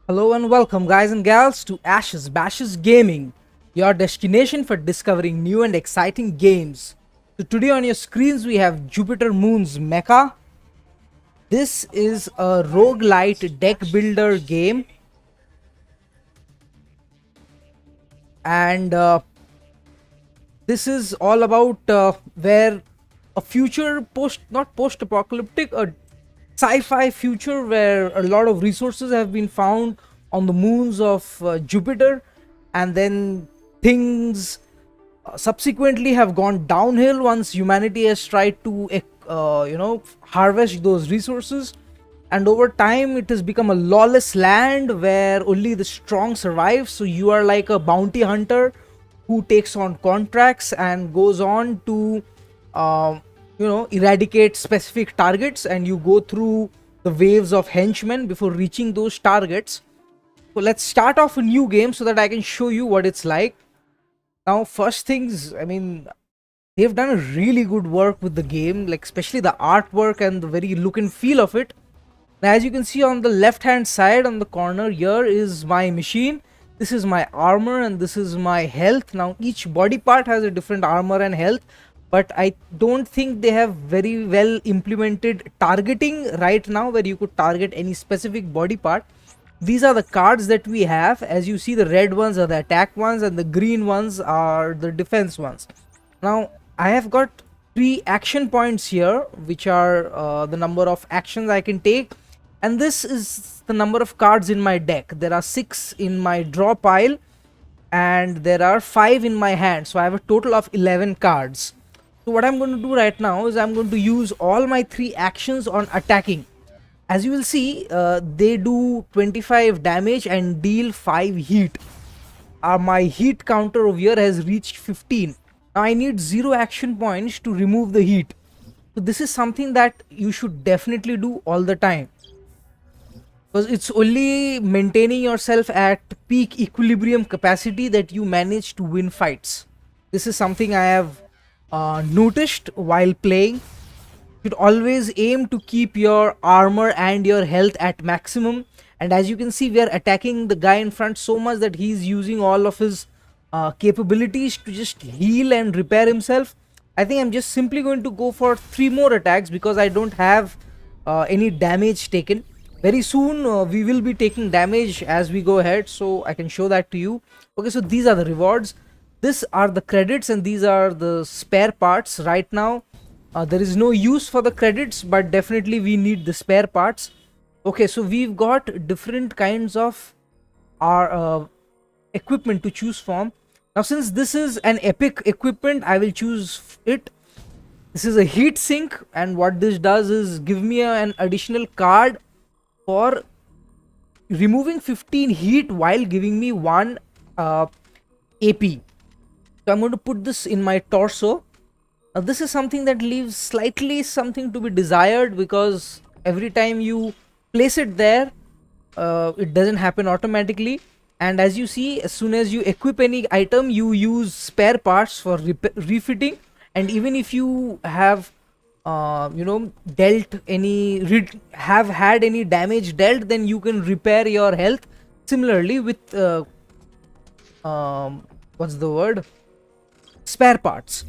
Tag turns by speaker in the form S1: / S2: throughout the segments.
S1: Hello and welcome, guys and gals, to Ashes Bashes Gaming, your destination for discovering new and exciting games. So, today on your screens, we have Jupiter Moons Mecha. This is a roguelite deck builder game, and this is all about where a future not post apocalyptic, a sci-fi future where a lot of resources have been found on the moons of Jupiter, and then things subsequently have gone downhill once humanity has tried to harvest those resources, and over time it has become a lawless land where only the strong survive. So you are like a bounty hunter who takes on contracts and goes on to eradicate specific targets, and you go through the waves of henchmen before reaching those targets. So let's start off a new game so that I can show you what it's like. Now, first things, I mean, they've done a really good work with the game, like especially the artwork and the very look and feel of it. Now, as you can see on the left hand side on the corner, here is my machine. This is my armor and this is my health. Now, each body part has a different armor and health, but I don't think they have very well implemented targeting right now where you could target any specific body part. These are the cards that we have. As you see, the red ones are the attack ones and the green ones are the defense ones. Now, I have got 3 action points here, which are the number of actions I can take, and this is the number of cards in my deck. There are 6 in my draw pile and there are 5 in my hand, so I have a total of 11 cards. So what I'm going to do right now is I'm going to use all my 3 actions on attacking. As you will see, they do 25 damage and deal 5 heat. My heat counter over here has reached 15. Now I need 0 action points to remove the heat. So this is something that you should definitely do all the time, because it's only maintaining yourself at peak equilibrium capacity that you manage to win fights. This is something I have noticed while playing. You should always aim to keep your armor and your health at maximum, and as you can see, we are attacking the guy in front so much that he's using all of his capabilities to just heal and repair himself. I think I'm just simply going to go for 3 more attacks because I don't have any damage taken. Very soon we will be taking damage as we go ahead, so I can show that to you. Okay, so these are the rewards, these are the credits, and these are the spare parts. Right now there is no use for the credits, but definitely we need the spare parts. Okay, so we've got different kinds of our equipment to choose from. Now, since this is an epic equipment, I will choose it. This is a heat sink, and what this does is give me an additional card for removing 15 heat while giving me 1 AP. So I'm going to put this in my torso. Now, this is something that leaves slightly something to be desired, because every time you place it there, it doesn't happen automatically. And as you see, as soon as you equip any item, you use spare parts for refitting. And even if you have dealt any have had any damage dealt, then you can repair your health similarly with what's the word, spare parts.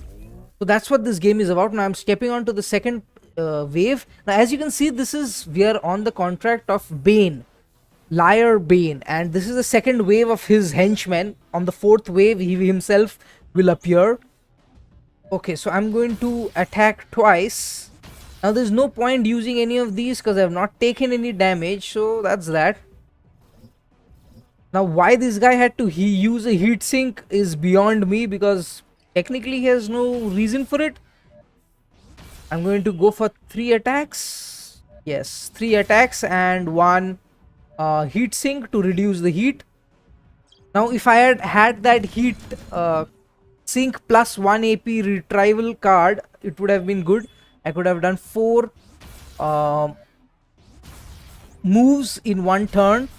S1: So that's what this game is about. Now I'm stepping on to the second wave. Now as you can see, we are on the contract of Bane, Liar Bane, and this is the second wave of his henchmen. On the 4th wave, he himself will appear. Okay, so I'm going to attack twice. Now there's no point using any of these because I have not taken any damage, so that's that. Now why this guy had to use a heat sink is beyond me, because technically he has no reason for it. I'm going to go for 3 attacks. Yes, 3 attacks and 1 heat sink to reduce the heat. Now if I had that heat sink plus 1 AP retrieval card, it would have been good. I could have done 4 moves in 1 turn,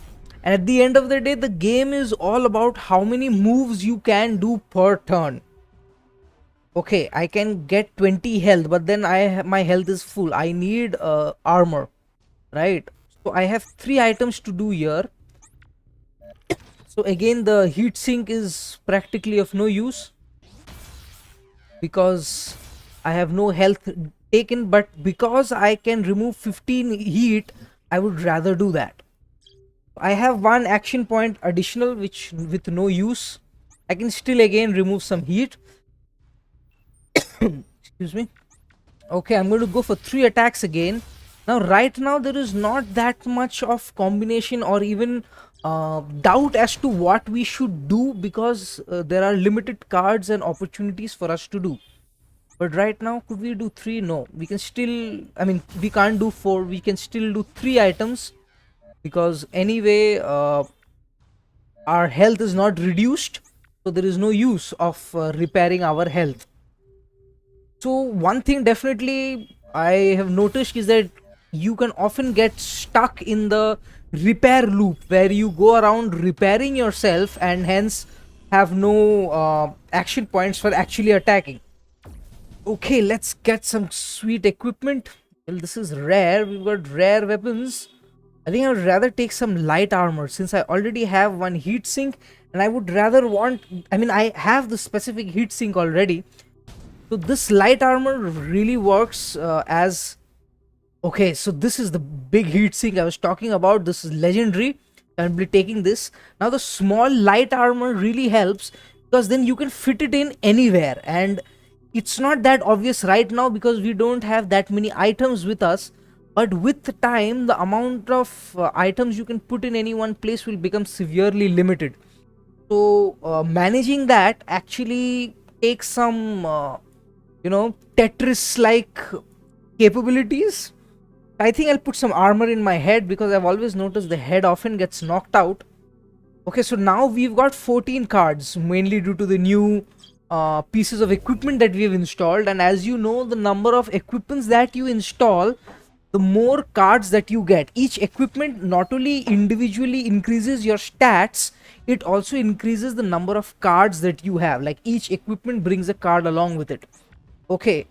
S1: and at the end of the day, the game is all about how many moves you can do per turn. Okay, I can get 20 health, but then my health is full. I need armor, right? So I have 3 items to do here. So again, the heat sink is practically of no use because I have no health taken, but because I can remove 15 heat, I would rather do that. I have one action point additional which with no use. I can still again remove some heat. Excuse me. Okay, I'm going to go for 3 attacks again. Now, right now, there is not that much of combination or even doubt as to what we should do because there are limited cards and opportunities for us to do. But right now, could we do 3? No, we can still, I mean, we can't do 4. We can still do 3 items because anyway, our health is not reduced. So there is no use of repairing our health. So one thing definitely I have noticed is that you can often get stuck in the repair loop where you go around repairing yourself and hence have no action points for actually attacking. Okay, let's get some sweet equipment. Well, this is rare. We've got rare weapons. I think I would rather take some light armor since I already have one heat sink and I would rather want, I mean, I have the specific heat sink already. So this light armor really works as... Okay, so this is the big heat sink I was talking about. This is legendary. I'll be taking this. Now the small light armor really helps because then you can fit it in anywhere. And it's not that obvious right now because we don't have that many items with us. But with the time, the amount of items you can put in any one place will become severely limited. So managing that actually takes some... Tetris like capabilities. I think I'll put some armor in my head because I've always noticed the head often gets knocked out. Okay, so now we've got 14 cards, mainly due to the new pieces of equipment that we have installed. And as you know, the number of equipments that you install, the more cards that you get. Each equipment not only individually increases your stats, it also increases the number of cards that you have. Like each equipment brings a card along with it. Okay,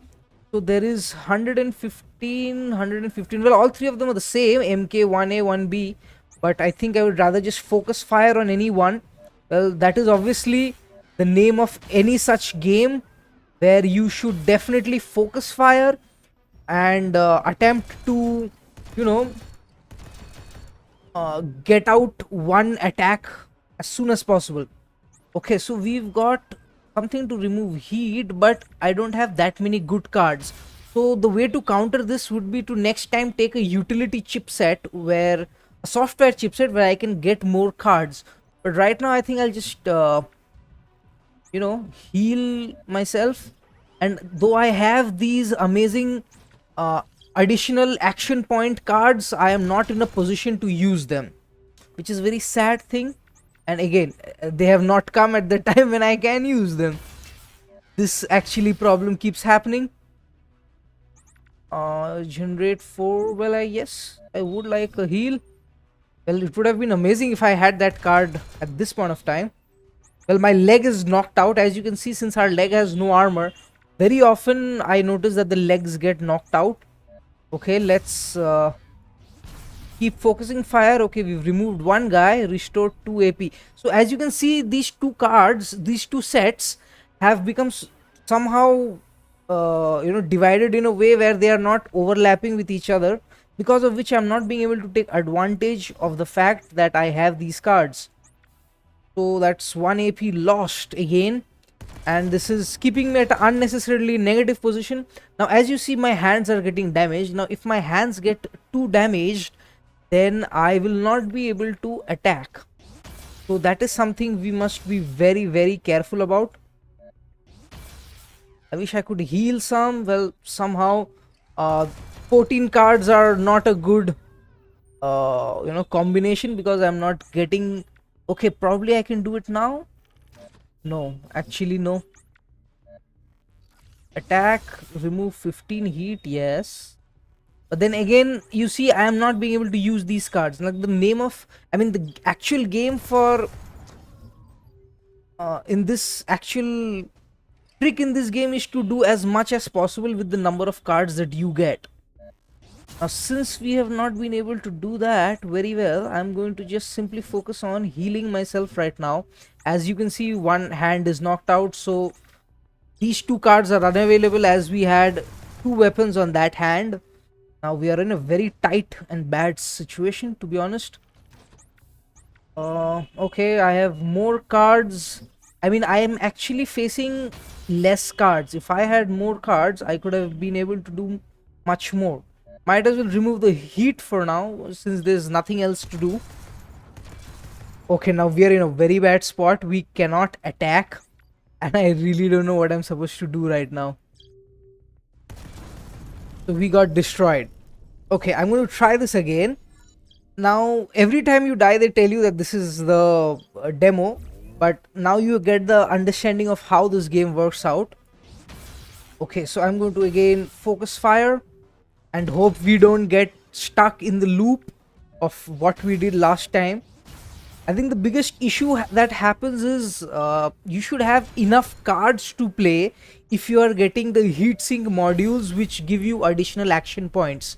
S1: so there is 115. Well, all three of them are the same, MK, 1A, 1B. But I think I would rather just focus fire on any one. Well, that is obviously the name of any such game where you should definitely focus fire and attempt to, get out one attack as soon as possible. Okay, so we've got something to remove heat, but I don't have that many good cards. So the way to counter this would be to next time take a utility chipset where a software chipset where I can get more cards. But right now I think I'll just heal myself. And though I have these amazing additional action point cards, I am not in a position to use them, which is a very sad thing. And again, they have not come at the time when I can use them. This actually problem keeps happening. Generate 4. Well, yes, I would like a heal. Well, it would have been amazing if I had that card at this point of time. Well, my leg is knocked out. As you can see, since our leg has no armor, very often I notice that the legs get knocked out. Okay, let's... keep focusing fire. Okay, we've removed one guy, restored 2 AP. So as you can see, these two cards, these two sets have become somehow divided in a way where they are not overlapping with each other, because of which I'm not being able to take advantage of the fact that I have these cards. So that's 1 AP lost again, and this is keeping me at an unnecessarily negative position. Now as you see, my hands are getting damaged. Now if my hands get too damaged, then I will not be able to attack. So that is something we must be very, very careful about. I wish I could heal some. Well, somehow 14 cards are not a good combination because I'm not getting... Okay, probably I can do it now. No, actually no. Attack, remove 15 heat, yes. But then again, you see, I am not being able to use these cards. Like the name of, the actual game for in this actual trick in this game is to do as much as possible with the number of cards that you get. Now, since we have not been able to do that very well, I'm going to just simply focus on healing myself right now. As you can see, one hand is knocked out, so these two cards are unavailable as we had two weapons on that hand. Now we are in a very tight and bad situation, to be honest. Okay, I have more cards. I mean, I am actually facing less cards. If I had more cards, I could have been able to do much more. Might as well remove the heat for now, since there's nothing else to do. Okay, now we are in a very bad spot. We cannot attack. And I really don't know what I'm supposed to do right now. So we got destroyed. Okay, I'm going to try this again. Now, every time you die, they tell you that this is the demo. But now you get the understanding of how this game works out. Okay, so I'm going to again focus fire. And hope we don't get stuck in the loop of what we did last time. I think the biggest issue that happens is you should have enough cards to play if you are getting the heatsink modules which give you additional action points.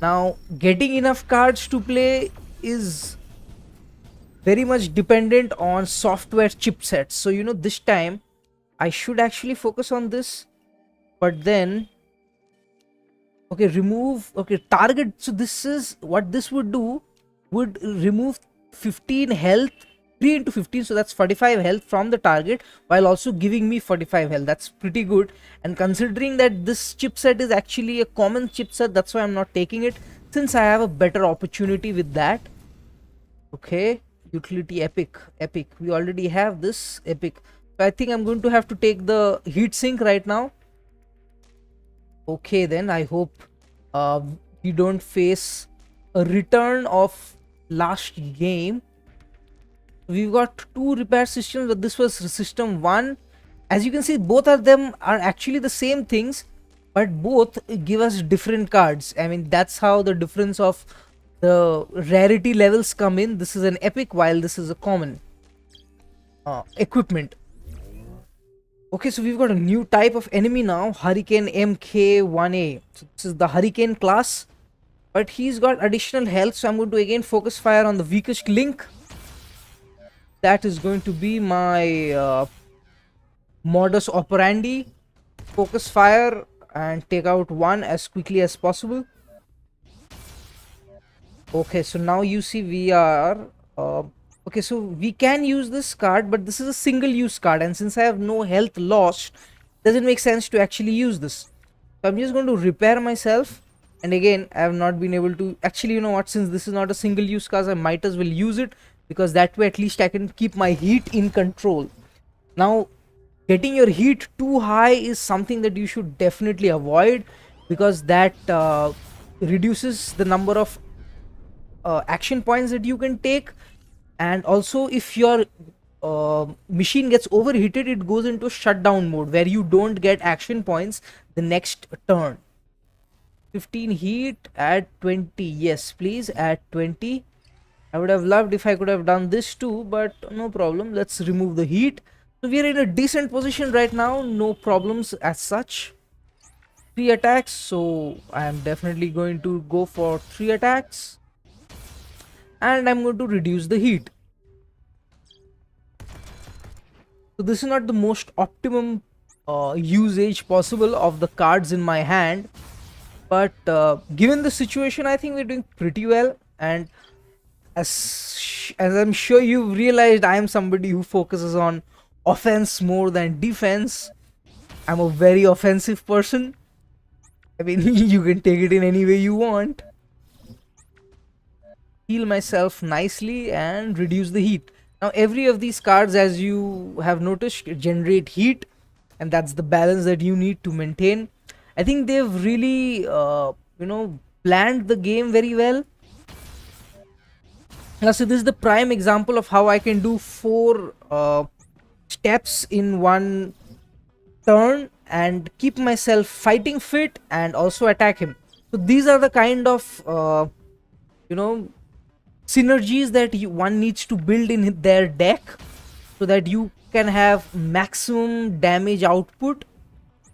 S1: Now, getting enough cards to play is very much dependent on software chipsets. So, this time I should actually focus on this, but then okay, remove, okay, target. So this is what this would do, would remove 15 health, 3 into 15, so that's 45 health from the target, while also giving me 45 health. That's pretty good. And considering that this chipset is actually a common chipset, that's why I'm not taking it, since I have a better opportunity with that. Okay, utility epic. We already have this epic. So I think I'm going to have to take the heatsink right now. Okay, then I hope we don't face a return of last game. We've got two repair systems, but this was system 1. As you can see, both of them are actually the same things, but both give us different cards. I mean, that's how the difference of the rarity levels come in. This is an epic, while this is a common equipment. Okay, so we've got a new type of enemy now, Hurricane MK1A. So this is the Hurricane class, but he's got additional health, so I'm going to again focus fire on the weakest link. That is going to be my modus operandi. Focus fire and take out one as quickly as possible. Okay, so now you see we are okay, so we can use this card, but this is a single use card, and since I have no health lost, doesn't make sense to actually use this. So I'm just going to repair myself, and again I have not been able to actually, you know what, since this is not a single use card, I might as well use it, because that way at least I can keep my heat in control. Now, getting your heat too high is something that you should definitely avoid, because that reduces the number of action points that you can take. And also, if your machine gets overheated, it goes into shutdown mode where you don't get action points the next turn. 15 heat, add 20. Yes, please add 20. I would have loved if I could have done this too, but no problem. Let's remove the heat. So we are in a decent position right now, no problems as such. 3 attacks, so I am definitely going to go for 3 attacks. And I'm going to reduce the heat. So this is not the most optimum usage possible of the cards in my hand, but given the situation, I think we're doing pretty well. And as I'm sure you've realized, I am somebody who focuses on offense more than defense. I'm a very offensive person. I mean, you can take it in any way you want. Heal myself nicely and reduce the heat. Now, every of these cards, as you have noticed, generate heat, and that's the balance that you need to maintain. I think they've really, planned the game very well. Now, so this is the prime example of how I can do 4 steps in one turn and keep myself fighting fit and also attack him. So these are the kind of synergies that one needs to build in their deck, so that you can have maximum damage output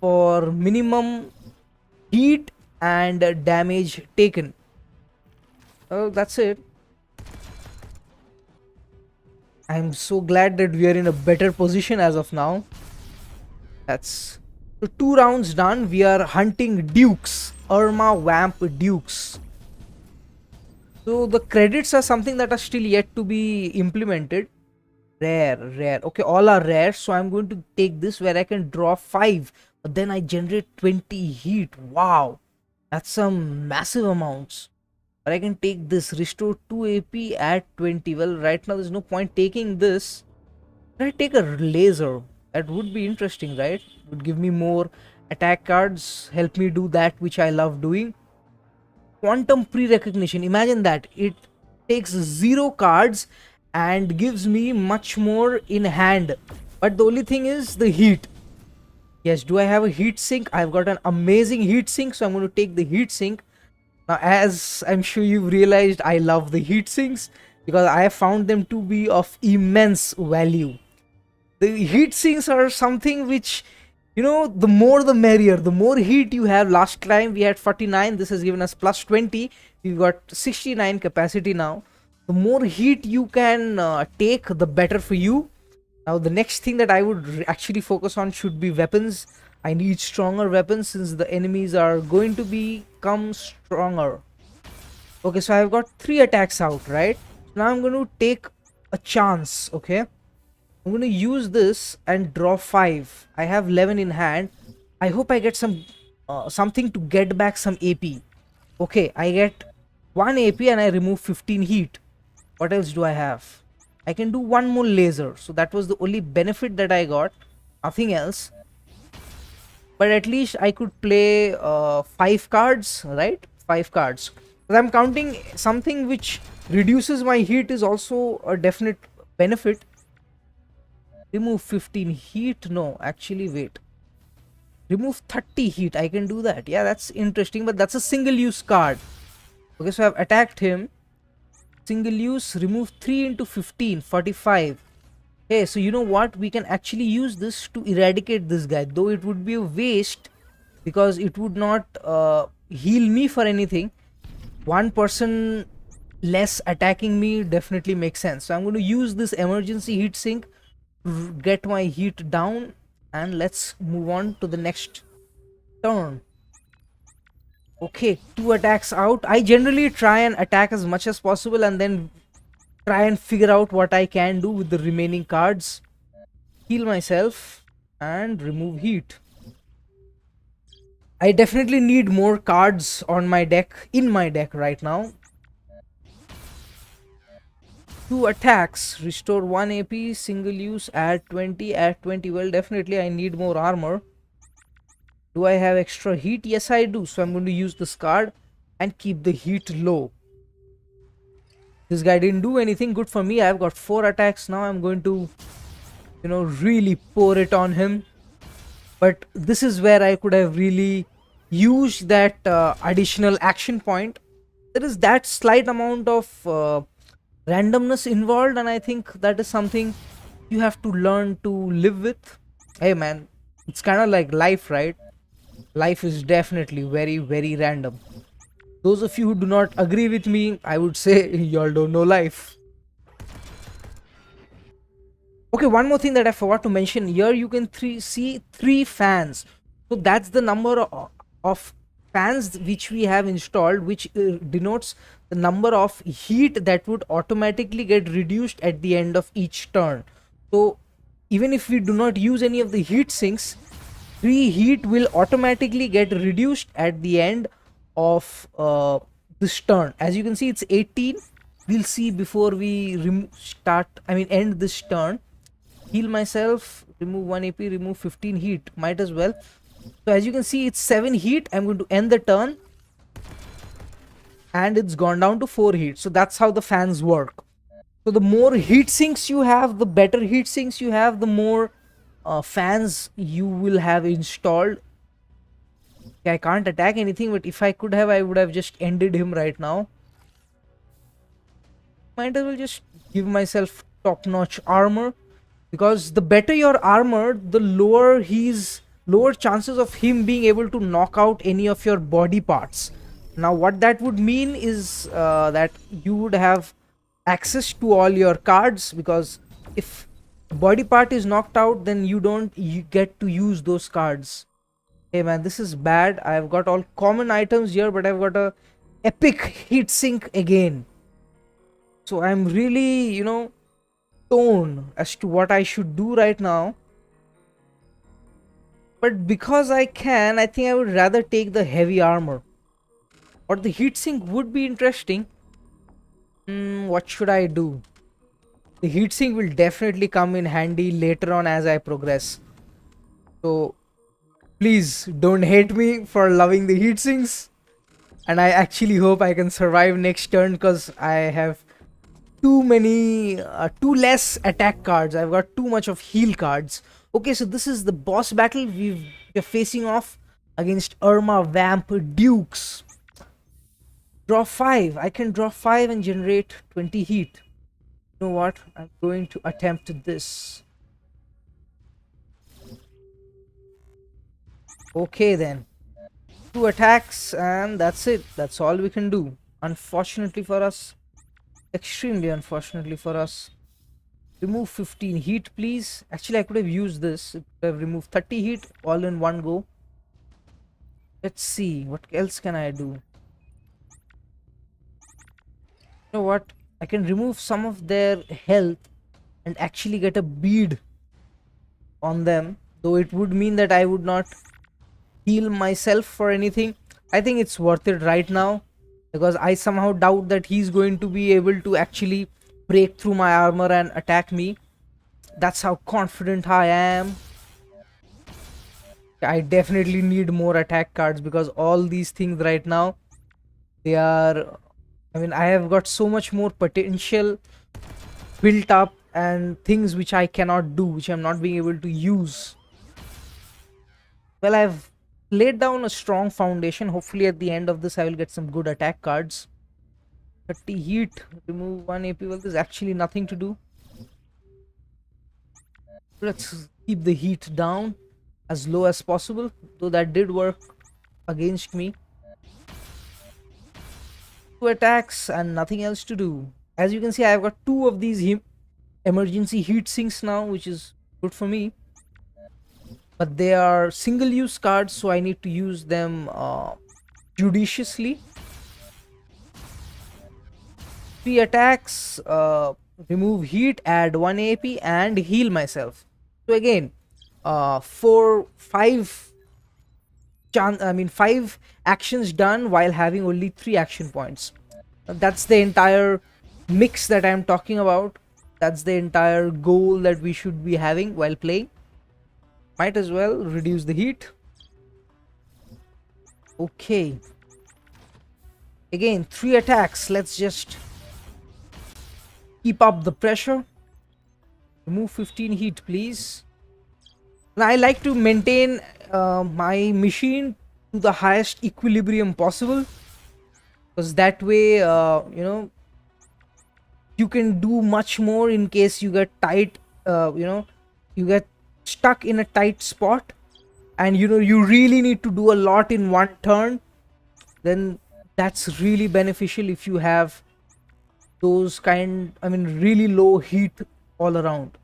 S1: for minimum heat and damage taken. Well, that's it. I'm so glad that we are in a better position as of now. That's so 2 rounds done. We are hunting dukes, Irma Vamp dukes. So the credits are something that are still yet to be implemented. Rare, rare. Okay, all are rare. So I'm going to take this where I can draw 5, but then I generate 20 heat. Wow, that's some massive amounts. But I can take this, restore 2 AP at 20. Well, right now there's no point taking this. Can I take a laser? That would be interesting, right? It would give me more attack cards, help me do that which I love doing. Quantum pre-recognition, imagine that. It takes 0 cards and gives me much more in hand. But the only thing is the heat. Yes, do I have a heat sink? I've got an amazing heat sink, so I'm going to take the heat sink. Now, as I'm sure you've realized, I love the heat sinks because I have found them to be of immense value. The heat sinks are something which, the more the merrier. The more heat you have. Last time we had 49, this has given us plus 20. We've got 69 capacity now. The more heat you can take, the better for you. Now the next thing that I would actually focus on should be weapons. I need stronger weapons since the enemies are going to become stronger. Okay, so I've got 3 attacks out, right? Now I'm going to take a chance, okay? I'm going to use this and draw 5. I have 11 in hand. I hope I get something to get back some AP. Okay, I get 1 AP and I remove 15 heat. What else do I have? I can do 1 more laser. So that was the only benefit that I got. Nothing else. But at least I could play 5 cards, right? 5 cards. Because I'm counting something which reduces my heat is also a definite benefit. Remove 15 heat. No, actually, wait. Remove 30 heat. I can do that. Yeah, that's interesting. But that's a single use card. Okay, so I've attacked him. Single use. Remove 3 into 15. 45. Hey, so you know what? We can actually use this to eradicate this guy. Though it would be a waste. Because it would not heal me for anything. One person less attacking me definitely makes sense. So I'm going to use this emergency heat sink. Get my heat down and let's move on to the next turn. Okay, 2 attacks out. I generally try and attack as much as possible and then try and figure out what I can do with the remaining cards. Heal myself and remove heat. I definitely need more cards on my deck, in my deck right now. 2 attacks, restore 1 AP, single use, add 20, add 20. Well, definitely I need more armor. Do I have extra heat? Yes, I do. So I'm going to use this card and keep the heat low. This guy didn't do anything good for me. I've got 4 attacks now. I'm going to, really pour it on him. But this is where I could have really used that additional action point. There is that slight amount of randomness involved, and I think that is something you have to learn to live with. Hey man, it's kind of like life, right? Life is definitely very, very random. Those of you who do not agree with me, I would say y'all don't know life. Okay, one more thing that I forgot to mention. Here you can see 3 fans. So that's the number of fans which we have installed, which denotes the number of heat that would automatically get reduced at the end of each turn. So even if we do not use any of the heat sinks, 3 heat will automatically get reduced at the end of this turn. As you can see, it's 18. We'll see before we end this turn. Heal myself, remove 1 AP, remove 15 heat. Might as well. So as you can see, it's 7 heat. I'm going to end the turn. And it's gone down to 4 heat. So that's how the fans work. So the more heat sinks you have, the better heat sinks you have, the more fans you will have installed. Okay, I can't attack anything, but if I could have, I would have just ended him right now. Might as well just give myself top-notch armor. Because the better your armor, the lower his lower chances of him being able to knock out any of your body parts. Now what that would mean is that you would have access to all your cards, because if body part is knocked out, then you get to use those cards. Hey man, this is bad. I've got all common items here, but I've got a epic heat sink again. So I'm really, torn as to what I should do right now. But because I can, I think I would rather take the heavy armor. Or the heatsink would be interesting. What should I do? The heatsink will definitely come in handy later on as I progress. So please don't hate me for loving the heatsinks. And I actually hope I can survive next turn, because I have too less attack cards. I've got too much of heal cards. Okay, so this is the boss battle. We're facing off against Irma Vamp Dukes. Draw 5. I can draw 5 and generate 20 heat. You know what? I'm going to attempt this. Okay then. 2 attacks and that's it. That's all we can do. Unfortunately for us. Extremely unfortunately for us. Remove 15 heat, please. Actually, I could have used this. It could have removed 30 heat all in one go. Let's see. What else can I do? You know what? I can remove some of their health and actually get a bead on them. Though it would mean that I would not heal myself for anything. I think it's worth it right now, because I somehow doubt that he's going to be able to actually break through my armor and attack me. That's how confident I am. I definitely need more attack cards, because all these things right now, they are, I have got so much more potential built up and things which I cannot do, which I'm not being able to use. Well, I've laid down a strong foundation. Hopefully at the end of this I will get some good attack cards. 30 heat, remove 1 AP. Well, there's actually nothing to do. Let's keep the heat down as low as possible, though that did work against me. 2 attacks and nothing else to do. As you can see, I've got 2 of these emergency heat sinks now, which is good for me. But they are single use cards, so I need to use them judiciously. 3 attacks, remove heat, add 1 AP and heal myself. So again, 5 actions done while having only 3 action points. That's the entire mix that I'm talking about. That's the entire goal that we should be having while playing. Might as well reduce the heat. Okay. Again, 3 attacks. Let's just keep up the pressure. Remove 15 heat, please. Now, I like to maintain my machine to the highest equilibrium possible, because that way, you can do much more in case you get tight. You get stuck in a tight spot, and you really need to do a lot in one turn. Then that's really beneficial if you have those really low heat all around.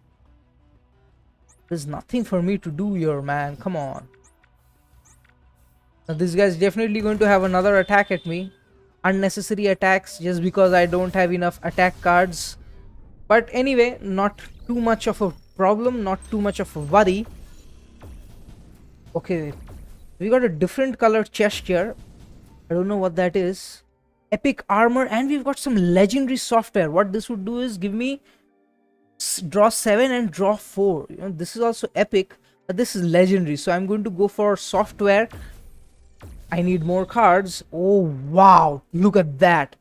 S1: There's nothing for me to do here, man. Come on. Now this guy's definitely going to have another attack at me. Unnecessary attacks just because I don't have enough attack cards. But anyway, not too much of a problem, not too much of a worry. Okay, we got a different color chest here. I don't know what that is. Epic armor, and we've got some legendary software. What this would do is give me draw 7 and draw 4. This is also epic, but this is legendary, so I'm going to go for software. I need more cards. Oh wow, look at that.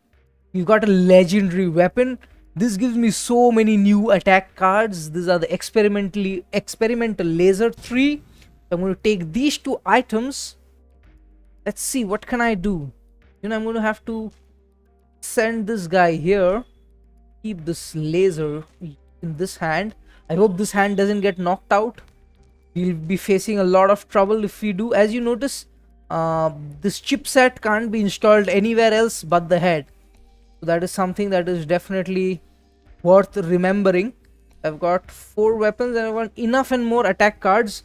S1: You got a legendary weapon. This gives me so many new attack cards. These are the experimental laser 3. I'm going to take these 2 items. Let's see, what can I do? I'm going to have to send this guy here. Keep this laser in this hand. I hope this hand doesn't get knocked out. we'll be facing a lot of trouble if we do. As you notice, this chipset can't be installed anywhere else but the head. So that is something that is definitely worth remembering. I've got 4 weapons and I've got enough and more attack cards.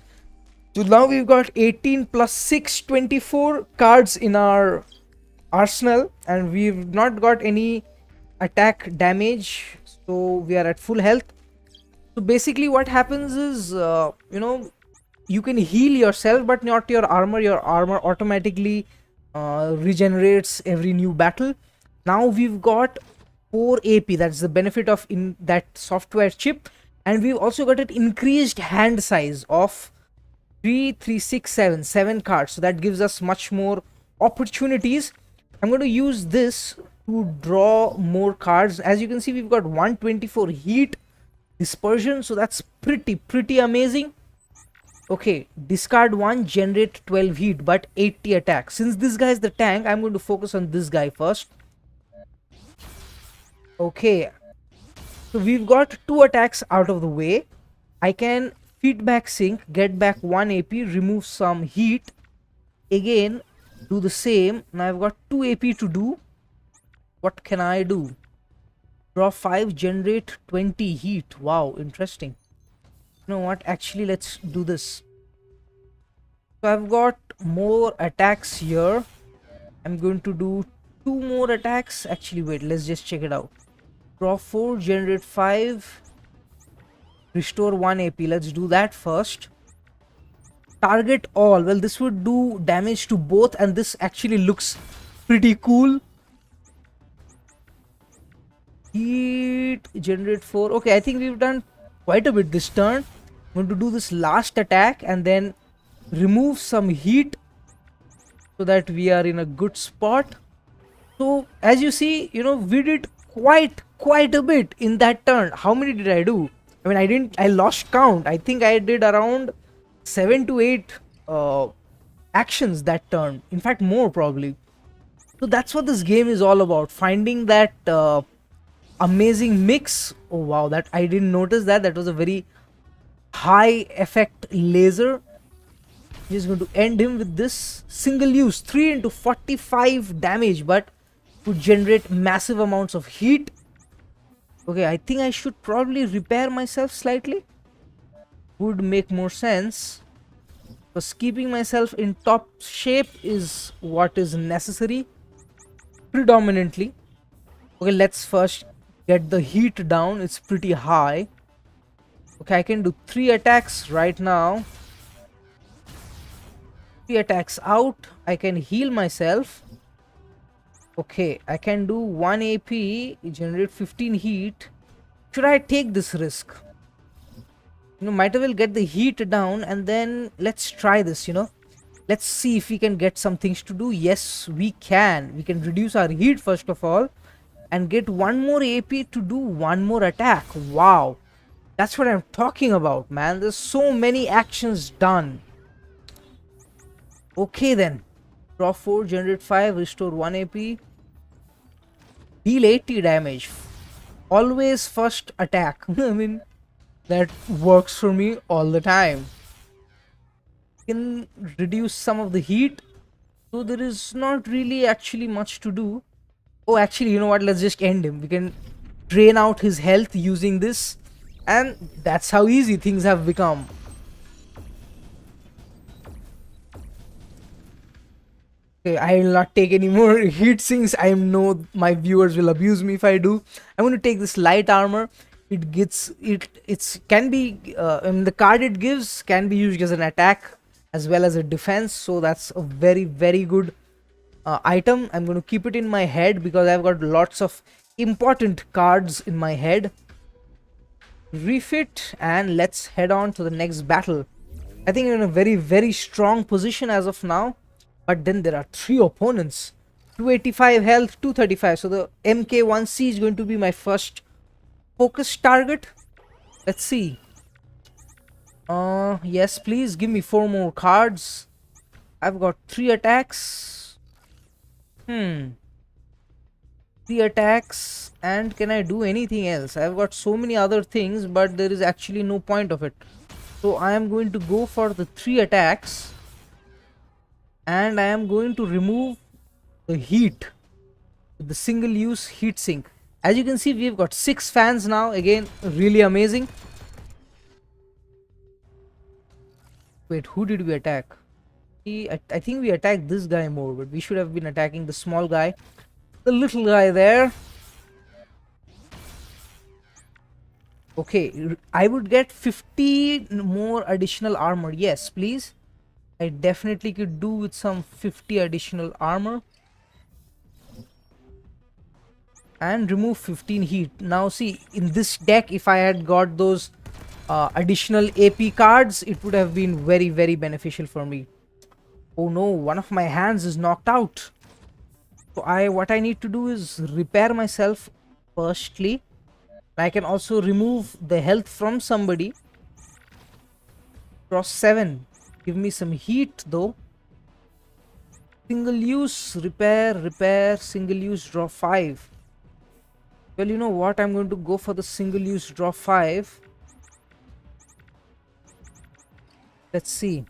S1: So now we've got 18 plus 6, 24 cards in our arsenal, and we've not got any attack damage, so we are at full health. So basically what happens is, you can heal yourself but not your armor. Your armor automatically regenerates every new battle. Now we've got 4 AP, that's the benefit of in that software chip, and we've also got an increased hand size of 7 cards, so that gives us much more opportunities. I'm going to use this to draw more cards. As you can see, we've got 124 heat dispersion, so that's pretty amazing. Okay, discard 1, generate 12 heat but 80 attack. Since this guy is the tank, I'm going to focus on this guy first. Okay, so we've got 2 attacks out of the way. I can feedback sync, get back 1 AP, remove some heat, again do the same. Now I've got 2 AP to do. What can I do? Draw 5, generate 20 heat. Wow, interesting. You know what, actually let's do this. So I've got more attacks here. I'm going to do 2 more attacks. Actually wait, let's just check it out. Draw 4, generate 5, restore 1 AP. Let's do that first. Target all. Well, this would do damage to both, and this actually looks pretty cool. Heat, generate 4. Okay, I think we've done quite a bit this turn. I'm going to do this last attack and then remove some heat so that we are in a good spot. So as you see, we did quite a bit in that turn. How many did I do? I mean, I lost count. I think I did around 7 to 8 actions that turn. In fact, more probably. So that's what this game is all about. Finding that amazing mix. Oh wow, that I didn't notice that. That was a very high effect laser. Just going to end him with this single use. 3 into 45 damage, but would generate massive amounts of heat. Okay, I think I should probably repair myself slightly. Would make more sense. Because keeping myself in top shape is what is necessary. Predominantly. Okay, let's first get the heat down. It's pretty high. Okay, I can do 3 attacks right now. 3 attacks out. I can heal myself. Okay, I can do 1 AP, generate 15 heat. Should I take this risk? Might as well get the heat down and then let's try this, Let's see if we can get some things to do. Yes, we can. We can reduce our heat first of all and get 1 more AP to do 1 more attack. Wow. That's what I'm talking about, man. There's so many actions done. Okay then. Draw 4, generate 5, restore 1 AP. Deal 80 damage. Always first attack. I mean, that works for me all the time. Can reduce some of the heat. So there is not really actually much to do. Oh, actually, you know what? Let's just end him. We can drain out his health using this. And that's how easy things have become. Okay, I will not take any more heat sinks. I know my viewers will abuse me if I do. I'm going to take this light armor. It can be the card it gives can be used as an attack as well as a defense. So that's a very good item. I'm going to keep it in my head because I've got lots of important cards in my head. Refit and let's head on to the next battle. I think I'm in a very strong position as of now. But then there are 3 opponents. 285 health, 235. So the MK1C is going to be my first focus target. Let's see. Yes, please give me 4 more cards. I've got 3 attacks. 3 attacks. And can I do anything else? I've got so many other things, but there is actually no point of it. So I am going to go for the 3 attacks, and I am going to remove the heat with the single use heat sink. As you can see, we've got 6 fans now. Again, really amazing. Wait, who did we attack? I think we attacked this guy more, but we should have been attacking the small guy. The little guy there. Okay, I would get 50 more additional armor. Yes, please. I definitely could do with some 50 additional armor. And remove 15 heat. Now see, in this deck, if I had got those additional AP cards, it would have been very, very beneficial for me. Oh no, one of my hands is knocked out. So what I need to do is repair myself firstly. I can also remove the health from somebody. Cross 7. Give me some heat though. Single use, repair, single use, draw 5. Well, you know what? I'm going to go for the single use, draw 5. Let's see.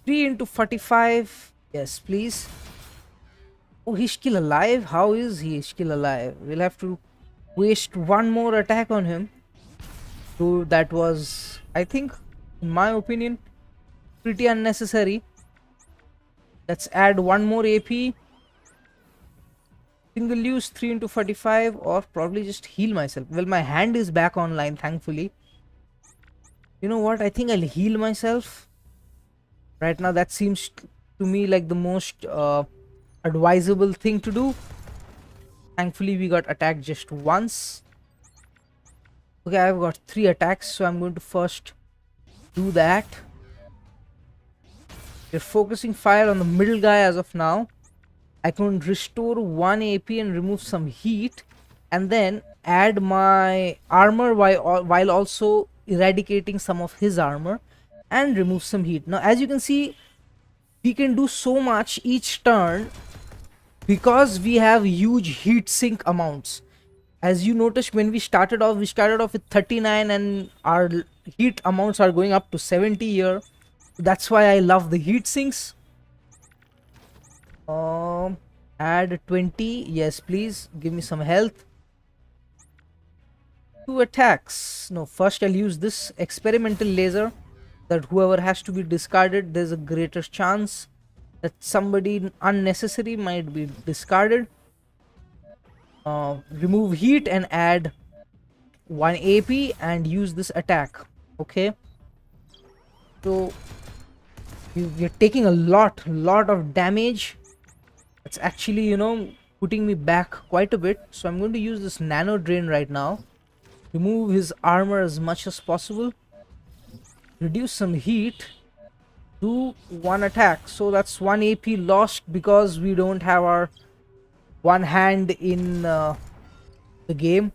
S1: 3 into 45. Yes, please. Oh, he's still alive? How is he still alive? We'll have to waste one more attack on him. So that was, I think, in my opinion, pretty unnecessary. Let's add one more AP. Single use 3 into 45, or probably just heal myself. Well, my hand is back online, thankfully. You know what? I think I'll heal myself. Right now, that seems to me like the most advisable thing to do. Thankfully, we got attacked just once. Okay, I've got 3 attacks, so I'm going to first do that. We're focusing fire on the middle guy as of now. I can restore 1 AP and remove some heat, and then add my armor while also eradicating some of his armor and remove some heat. Now, as you can see, we can do so much each turn because we have huge heat sink amounts. As you noticed, when we started off with 39, and our heat amounts are going up to 70 here. That's why I love the heat sinks. Add 20. Yes, please. Give me some health. 2 attacks. No, first I'll use this experimental laser. That whoever has to be discarded, there's a greater chance that somebody unnecessary might be discarded. Remove heat and add 1 AP and use this attack. Okay. So we're taking a lot of damage. It's actually, you know, putting me back quite a bit. So I'm going to use this nano drain right now. Remove his armor as much as possible. Reduce some heat. Do 1 attack. So that's 1 AP lost because we don't have our one hand in the game.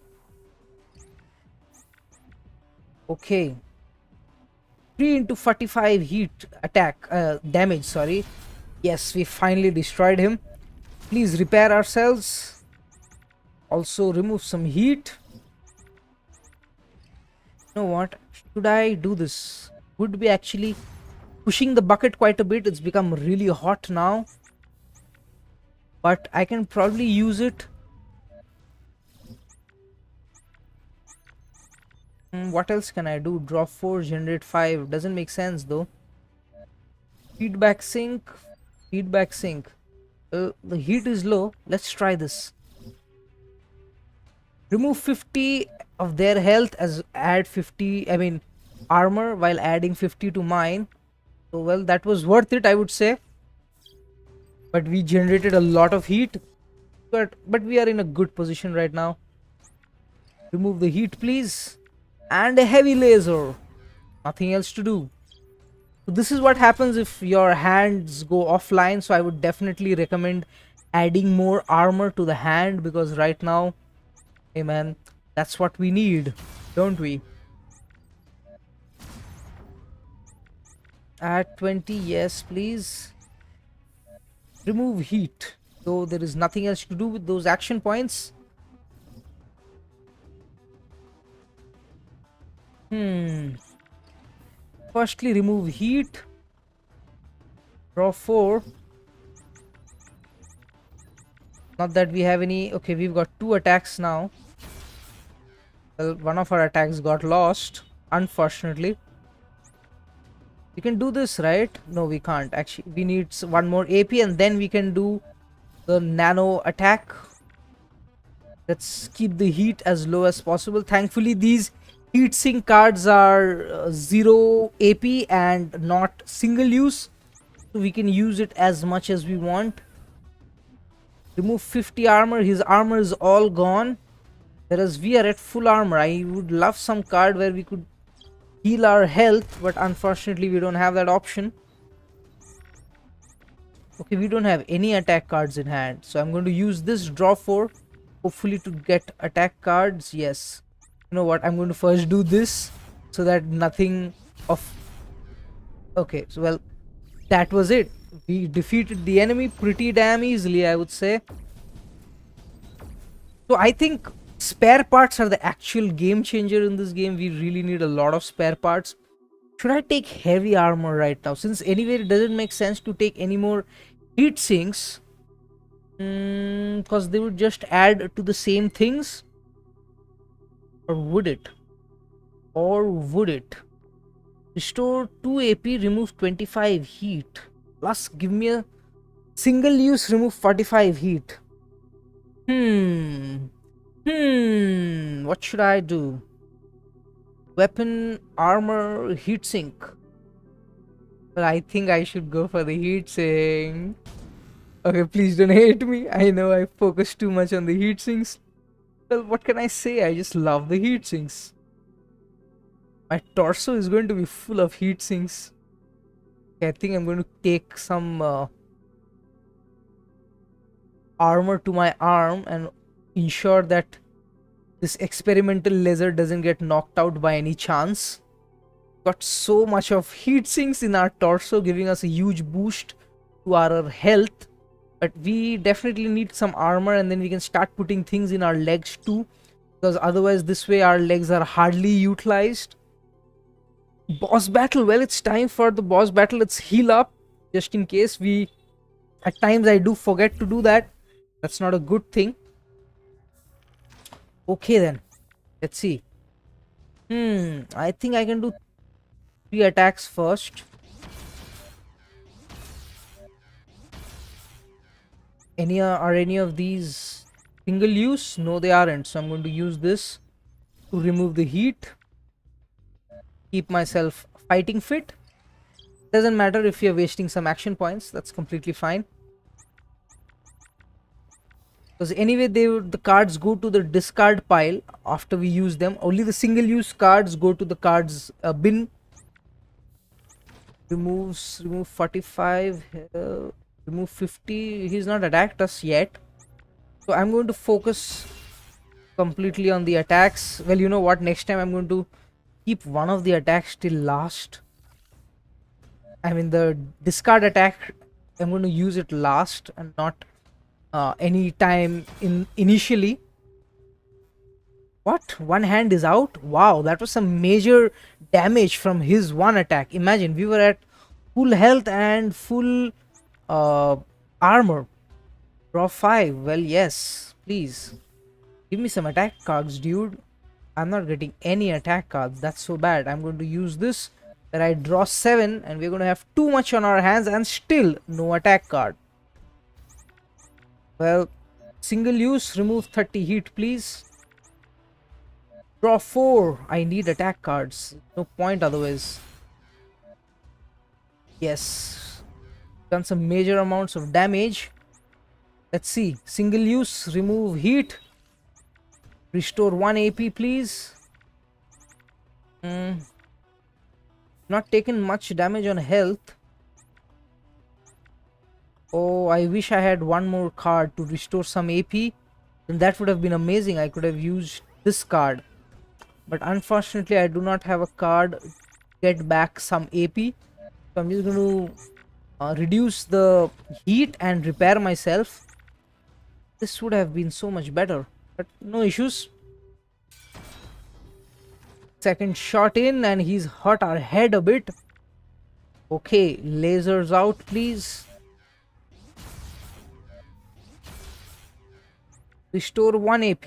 S1: Okay. 3 into 45 heat attack damage, sorry. Yes, we finally destroyed him. Please repair ourselves. Also remove some heat. You know what? Should I do this? Would be actually pushing the bucket quite a bit. It's become really hot now. But I can probably use it. What else can I do? Draw 4, generate 5. Doesn't make sense though. Feedback sink. Feedback sink. The heat is low. Let's try this. Remove 50 of their health as add 50, I mean armor, while adding 50 to mine. So well, that was worth it, I would say. But we generated a lot of heat. But we are in a good position right now. Remove the heat, please. And a heavy laser. Nothing else to do. So this is what happens if your hands go offline. So I would definitely recommend adding more armor to the hand, because right now, hey man, that's what we need, don't we? Add 20, yes please. Remove heat, though there is nothing else to do with those action points. Firstly, remove heat. Draw 4. Not that we have any. Okay, we've got 2 attacks now. Well, one of our attacks got lost, unfortunately. We can do this, right? No, we can't. Actually, we need one more AP and then we can do the nano attack. Let's keep the heat as low as possible. Thankfully, these heat sink cards are 0 AP and not single use. So we can use it as much as we want. Remove 50 armor. His armor is all gone. Whereas we are at full armor. I would love some card where we could heal our health, but unfortunately we don't have that option. Okay, we don't have any attack cards in hand, so I'm going to use this draw 4, hopefully to get attack cards. Yes, you know what, I'm going to first do this so that nothing of... Okay, so well, that was it. We defeated the enemy pretty damn easily, I would say. So I think spare parts are the actual game changer in this game. We really need a lot of spare parts. Should I take heavy armor right now? Since anyway it doesn't make sense to take any more heat sinks. Because they would just add to the same things. Or would it? Or would it? Restore 2 AP, remove 25 heat. Plus give me a single use, remove 45 heat. What should I do? Weapon, armor, heatsink. Well, I think I should go for the heatsink. Okay, please don't hate me. I know I focus too much on the heatsinks. Well, what can I say? I just love the heatsinks. My torso is going to be full of heatsinks. Okay, I think I'm going to take some armor to my arm and ensure that this experimental laser doesn't get knocked out by any chance. Got so much of heat sinks in our torso, giving us a huge boost to our health. But we definitely need some armor, and then we can start putting things in our legs too, because otherwise this way our legs are hardly utilized. Boss battle. Well, it's time for the boss battle. Let's heal up just in case. We at times I do forget to do that. That's not a good thing. Okay then, let's see. I think I can do 3 attacks first. Are any of these single use? No, they aren't. So I'm going to use this to remove the heat. Keep myself fighting fit. Doesn't matter if you're wasting some action points. That's completely fine. Because anyway, the cards go to the discard pile after we use them. Only the single use cards go to the cards bin. Remove 45, remove 50. He's not attacked us yet, so I'm going to focus completely on the attacks. Well, you know what, next time I'm going to keep one of the attacks till last. I mean, the discard attack, I'm going to use it last and not any time initially. What? One hand is out? Wow, that was some major damage from his one attack. Imagine, we were at full health and full armor. Draw 5. Well, yes, please. Give me some attack cards, dude. I'm not getting any attack cards. That's so bad. I'm going to use this where I draw 7 and we're going to have too much on our hands and still no attack card. Well, single use, remove 30 heat, please. Draw 4. I need attack cards. No point otherwise. Yes. Done some major amounts of damage. Let's see. Single use, remove heat. Restore 1 AP, please. Not taken much damage on health. Oh, I wish I had one more card to restore some AP. Then that would have been amazing. I could have used this card. But unfortunately, I do not have a card to get back some AP. So I'm just going to reduce the heat and repair myself. This would have been so much better. But no issues. Second shot in and he's hurt our head a bit. Okay, lasers out, please. Restore 1 AP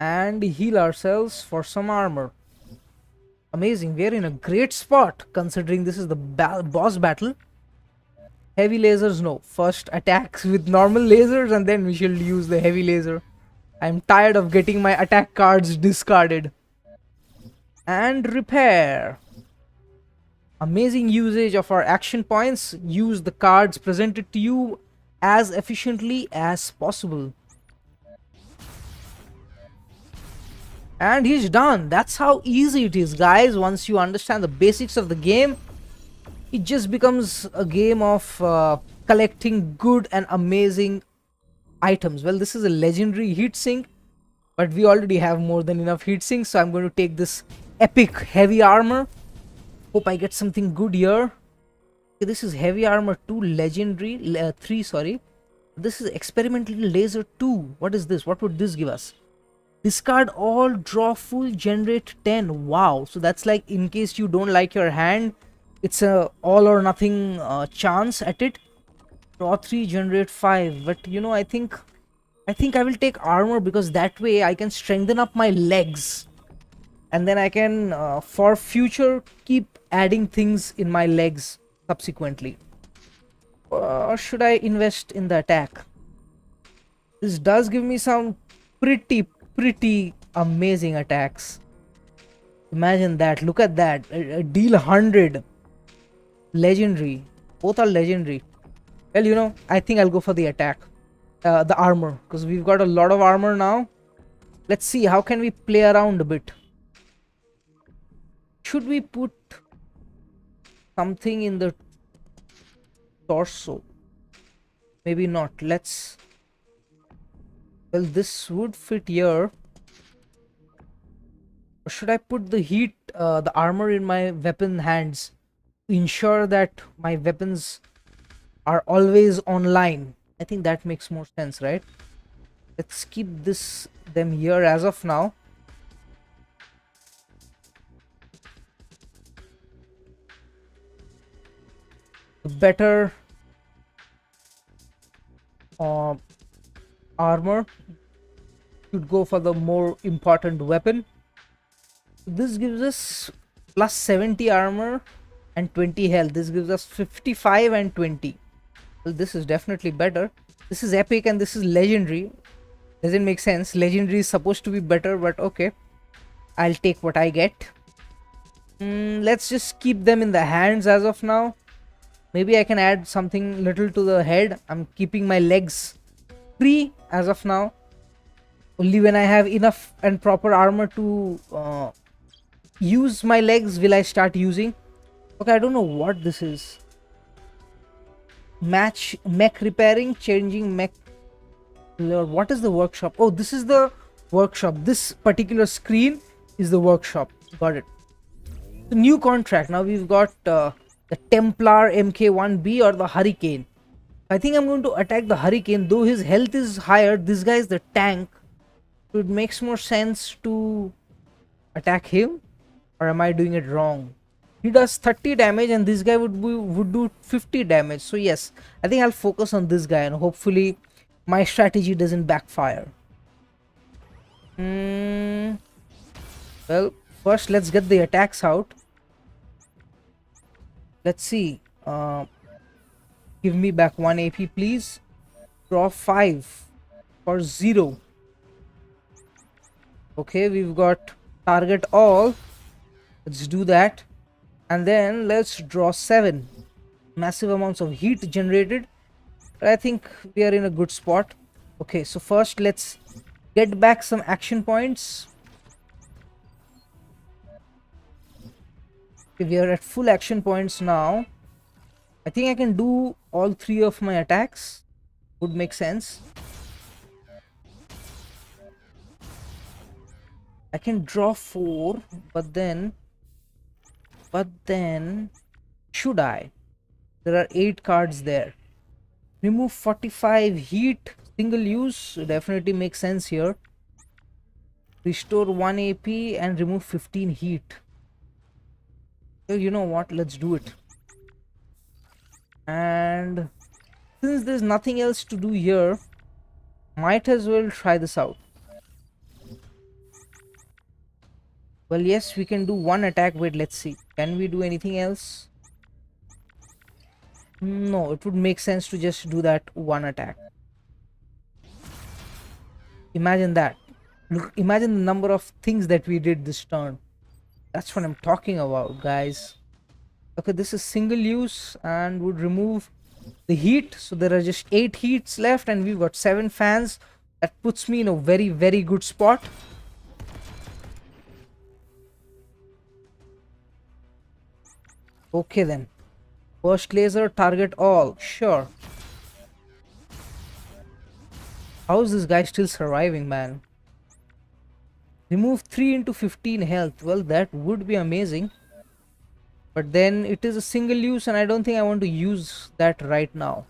S1: and heal ourselves for some armor. Amazing, we're in a great spot considering this is the boss battle. Heavy lasers, no. First attacks with normal lasers and then we shall use the heavy laser. I'm tired of getting my attack cards discarded. And repair. Amazing usage of our action points. Use the cards presented to you as efficiently as possible. And he's done. That's how easy it is, guys. Once you understand the basics of the game, it just becomes a game of collecting good and amazing items. Well, this is a legendary heatsink, but we already have more than enough heatsinks, so I'm going to take this epic heavy armor. Hope I get something good here. Okay, this is heavy armor 2 legendary 3, sorry. This is experimental laser 2. What is this? What would this give us? Discard all, draw full, generate 10. Wow, so that's like in case you don't like your hand, it's a all or nothing chance at it. Draw 3, generate 5. But you know, I think I will take armor, because that way I can strengthen up my legs, and then I can for future keep adding things in my legs subsequently. Or should I invest in the attack? This does give me some pretty amazing attacks. Imagine that. Look at that. Deal 100. Legendary. Both are legendary. Well, you know, I think I'll go for the attack. The armor, because we've got a lot of armor now. Let's see, how can we play around a bit? Should we put something in the torso? Maybe not. Let's... Well, this would fit here. Or should I put the armor in my weapon hands to ensure that my weapons are always online? I think that makes more sense, right? Let's keep them here as of now. Better armor should go for the more important weapon. This gives us plus 70 armor and 20 health. This gives us 55 and 20. Well, this is definitely better. This is epic and this is legendary. Doesn't make sense. Legendary is supposed to be better, but okay, I'll take what I get. Let's just keep them in the hands as of now. Maybe I can add something little to the head. I'm keeping my legs free as of now. Only when I have enough and proper armor to use my legs will I start using. Okay, I don't know what this is. Match mech repairing, changing mech. What is the workshop? Oh, this is the workshop. This particular screen is the workshop. Got it. The new contract. Now we've got the Templar MK1B or the Hurricane. I think I'm going to attack the Hurricane, though his health is higher. This guy is the tank. So it makes more sense to attack him. Or am I doing it wrong? He does 30 damage and this guy would do 50 damage. So yes, I think I'll focus on this guy and hopefully my strategy doesn't backfire. Well, first let's get the attacks out. Let's see. Give me back 1 AP, please. Draw 5 for 0. Okay, we've got target all. Let's do that. And then let's draw 7. Massive amounts of heat generated. But I think we are in a good spot. Okay, so first let's get back some action points. Okay, we are at full action points now. I think I can do all 3 of my attacks. Would make sense. I can draw 4, but then should I? There are 8 cards there. Remove 45 heat, single use, definitely makes sense here. Restore 1 AP and remove 15 heat. Well, you know what, let's do it. And since there's nothing else to do here, might as well try this out. Well, yes, we can do one attack. Wait, let's see. Can we do anything else? No, it would make sense to just do that one attack. Imagine that. Look, imagine the number of things that we did this turn. That's what I'm talking about, guys. Okay, this is single use and would remove the heat. So there are just 8 heats left and we've got 7 fans. That puts me in a very, very good spot. Okay then. Burst laser, target all. Sure. How is this guy still surviving, man? Remove 3 into 15 health. Well, that would be amazing. But then it is a single use and I don't think I want to use that right now.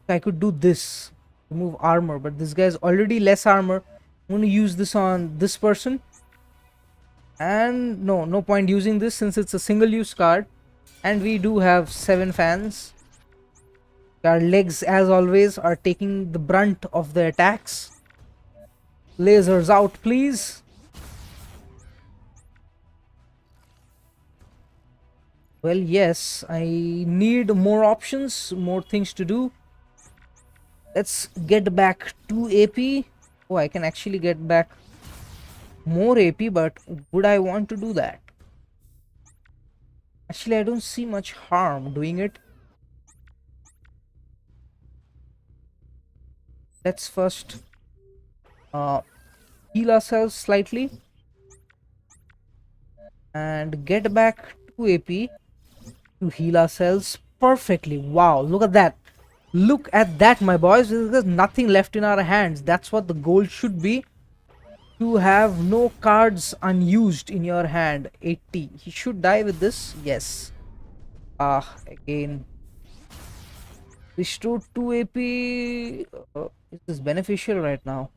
S1: I could do this. Remove armor. But this guy's already less armor. I'm going to use this on this person. And no point using this since it's a single use card. And we do have 7 fans. Our legs, as always, are taking the brunt of the attacks. Lasers out, please. Well, yes, I need more options, more things to do. Let's get back 2 AP. Oh, I can actually get back more AP, but would I want to do that? Actually, I don't see much harm doing it. Let's first heal ourselves slightly and get back 2 AP to heal ourselves perfectly. Wow, look at that. Look at that, my boys. There's nothing left in our hands. That's what the goal should be. To have no cards unused in your hand. 80. He should die with this. Yes. Again. Restore 2 AP. Is this beneficial right now?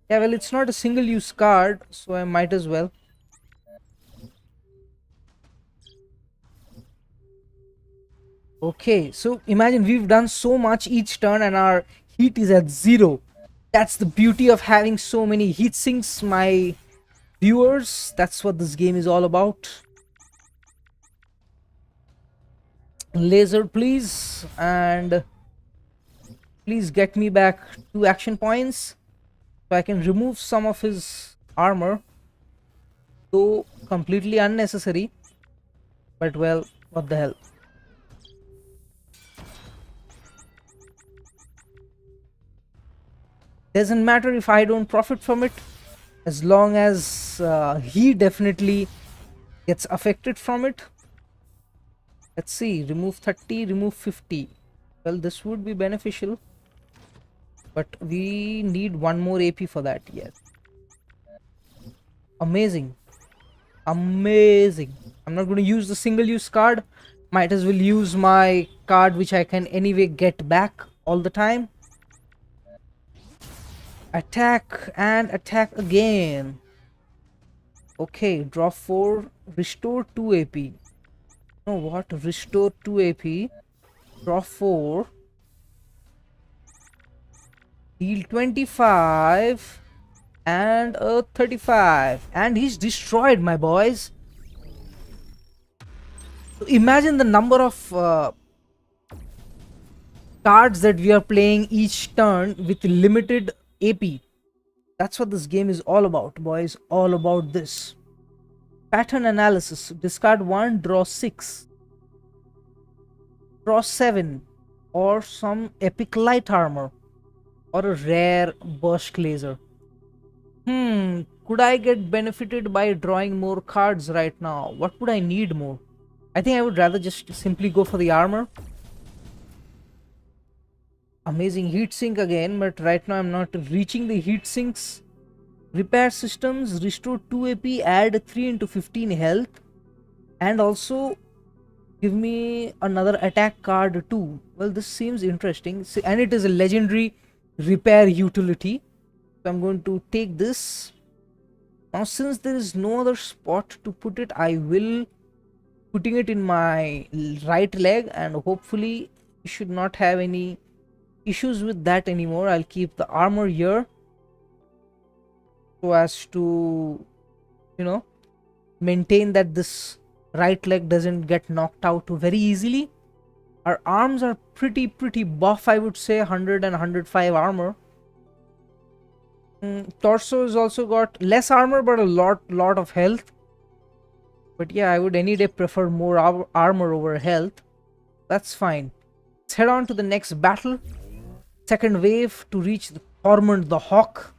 S1: Yeah, well, it's not a single use card, so I might as well. Okay, so imagine we've done so much each turn and our heat is at 0. That's the beauty of having so many heat sinks, my viewers. That's what this game is all about. Laser, please. And please get me back 2 action points so I can remove some of his armor, though completely unnecessary, but well, what the hell. Doesn't matter if I don't profit from it, as long as he definitely gets affected from it. Let's see, remove 30, remove 50. Well, this would be beneficial, but we need 1 more AP for that. Yes. Amazing. Amazing. I'm not going to use the single use card. Might as well use my card which I can anyway get back all the time. Attack and attack again. Okay, draw 4, restore 2 AP. No, what? Restore 2 AP, draw 4, heal 25 and a 35, and he's destroyed, my boys. Imagine the number of cards that we are playing each turn with limited AP. That's what this game is all about, boys. All about this. Pattern analysis. Discard 1, draw 6. Draw 7. Or some epic light armor. Or a rare burst laser. Could I get benefited by drawing more cards right now? What would I need more? I think I would rather just simply go for the armor. Amazing heat sink again, but right now I'm not reaching the heat sinks. Repair systems, restore 2 AP, add 3 into 15 health, and also give me another attack card too. Well, this seems interesting, and it is a legendary repair utility, so I'm going to take this. Now, since there is no other spot to put it, I will putting it in my right leg, and hopefully we should not have any issues with that anymore. I'll keep the armor here so as to, you know, maintain that this right leg doesn't get knocked out very easily. Our arms are pretty buff, I would say. 100 and 105 armor. Torso has also got less armor but a lot of health. But yeah, I would any day prefer more armor over health. That's fine. Let's head on to the next battle. Second wave to reach the Torment the Hawk.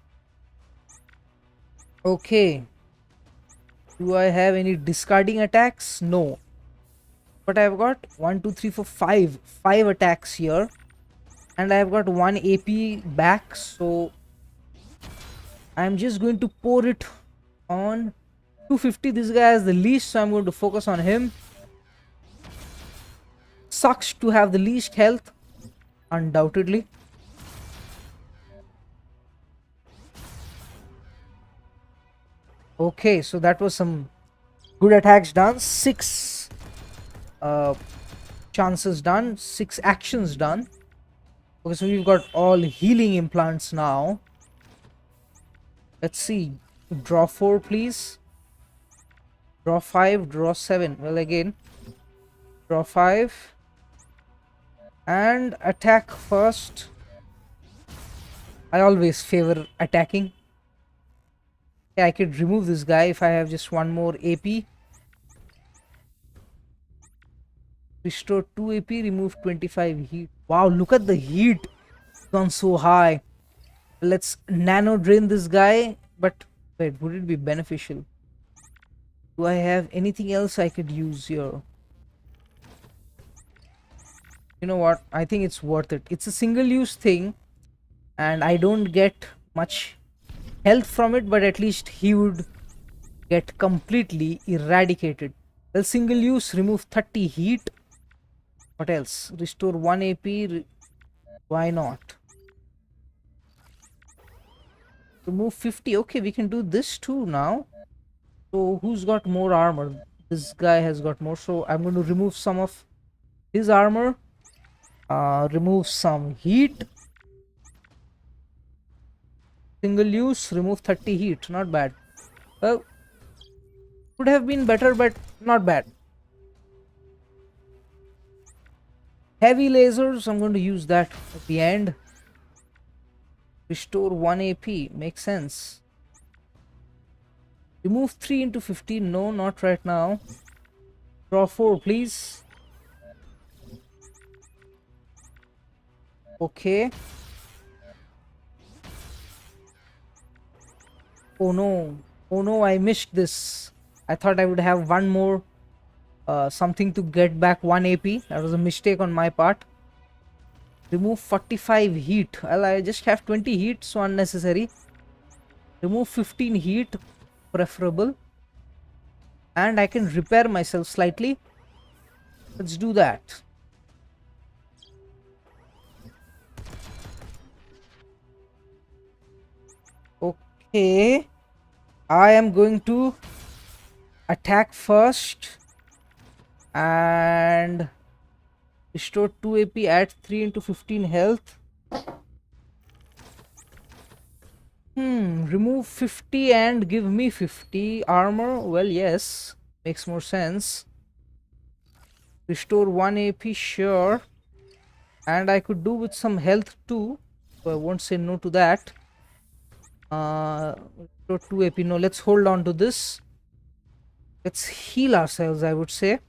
S1: Okay. Do I have any discarding attacks? No. But I've got 1, 2, 3, 4, 5. 5 attacks here. And I've got 1 AP back. So I'm just going to pour it on 250. This guy has the least, so I'm going to focus on him. Sucks to have the least health, undoubtedly. Okay, so that was some good attacks done. 6 chances done, 6 actions done. Okay, so we've got all healing implants now. Let's see. Draw 4, please. Draw 5, draw 7. Well, again, draw 5 and attack first. I always favor attacking. Yeah, I could remove this guy if I have just 1 more AP. Restore 2 AP, remove 25 heat. Wow, look at the heat. It's gone so high. Let's nano drain this guy. But wait, would it be beneficial? Do I have anything else I could use here? You know what? I think it's worth it. It's a single use thing and I don't get much health from it, but at least he would get completely eradicated. Well, single use, remove 30 heat. What else? Restore 1 AP. Why not? Remove 50. Okay, we can do this too now. So who's got more armor? This guy has got more, so I'm going to remove some of his armor. Remove some heat. Single use, remove 30 heat. Not bad. Well, could have been better, but not bad. Heavy lasers, I'm going to use that at the end. Restore 1 AP, makes sense. Remove 3 into 15, no, not right now. Draw 4, please. Okay. Oh no, I missed this. I thought I would have one more something to get back 1 AP. That was a mistake on my part. Remove 45 heat. Well, I just have 20 heat, so unnecessary. Remove 15 heat, preferable. And I can repair myself slightly. Let's do that. Okay. I am going to attack first. And restore 2 AP, add 3 into 15 health. Remove 50 and give me 50 armor. Well, yes, makes more sense. Restore 1 AP, sure. And I could do with some health too, so I won't say no to that. Restore 2 AP. No, let's hold on to this. Let's heal ourselves, I would say.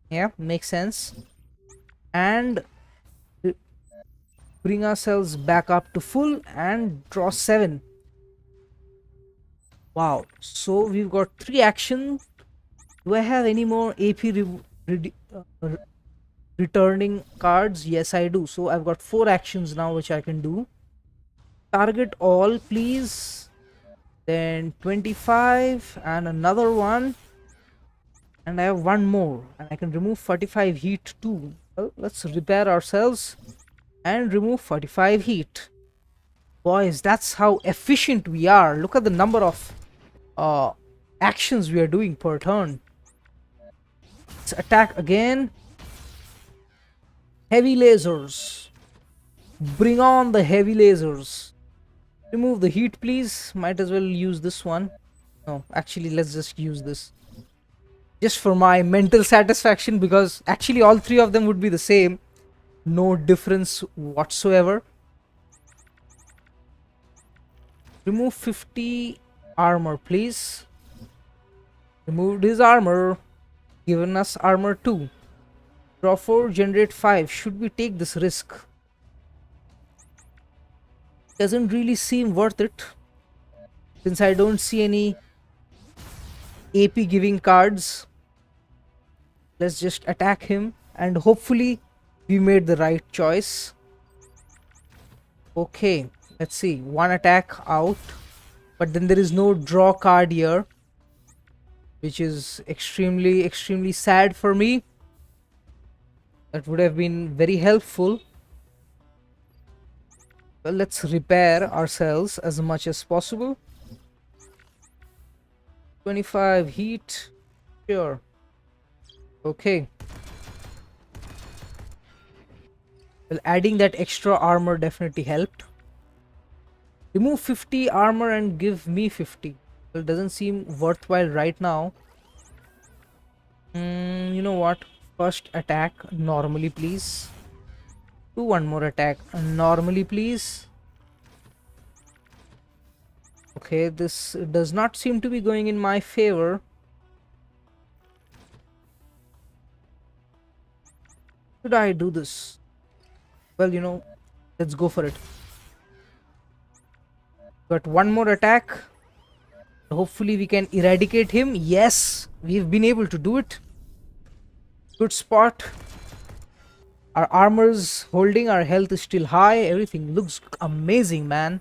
S1: Yeah, makes sense. And bring ourselves back up to full and draw 7. Wow, so we've got 3 actions. Do I have any more AP returning cards? Yes, I do. So I've got 4 actions now which I can do. Target all, please. Then 25 and another one. And I have 1 more. And I can remove 45 heat too. Well, let's repair ourselves and remove 45 heat. Boys, that's how efficient we are. Look at the number of actions we are doing per turn. Let's attack again. Heavy lasers. Bring on the heavy lasers. Remove the heat, please. Might as well use this one. No, actually, let's just use this. Just for my mental satisfaction, because actually all three of them would be the same. No difference whatsoever. Remove 50 armor, please. Removed his armor. Given us armor 2. Draw 4, generate 5. Should we take this risk? Doesn't really seem worth it, since I don't see any AP giving cards. Let's just attack him, and hopefully we made the right choice. Okay, let's see. One attack out, but then there is no draw card here, which is extremely sad for me. That would have been very helpful. Well, let's repair ourselves as much as possible. 25 heat. Sure. Okay. Well, adding that extra armor definitely helped. Remove 50 armor and give me 50. Well, it doesn't seem worthwhile right now. You know what? First attack normally, please. Do one more attack normally, please. Okay, this does not seem to be going in my favor. Should I do this? Well, you know, let's go for it. Got one more attack. Hopefully we can eradicate him. Yes, we've been able to do it. Good spot. Our armor's holding, our health is still high. Everything looks amazing, man.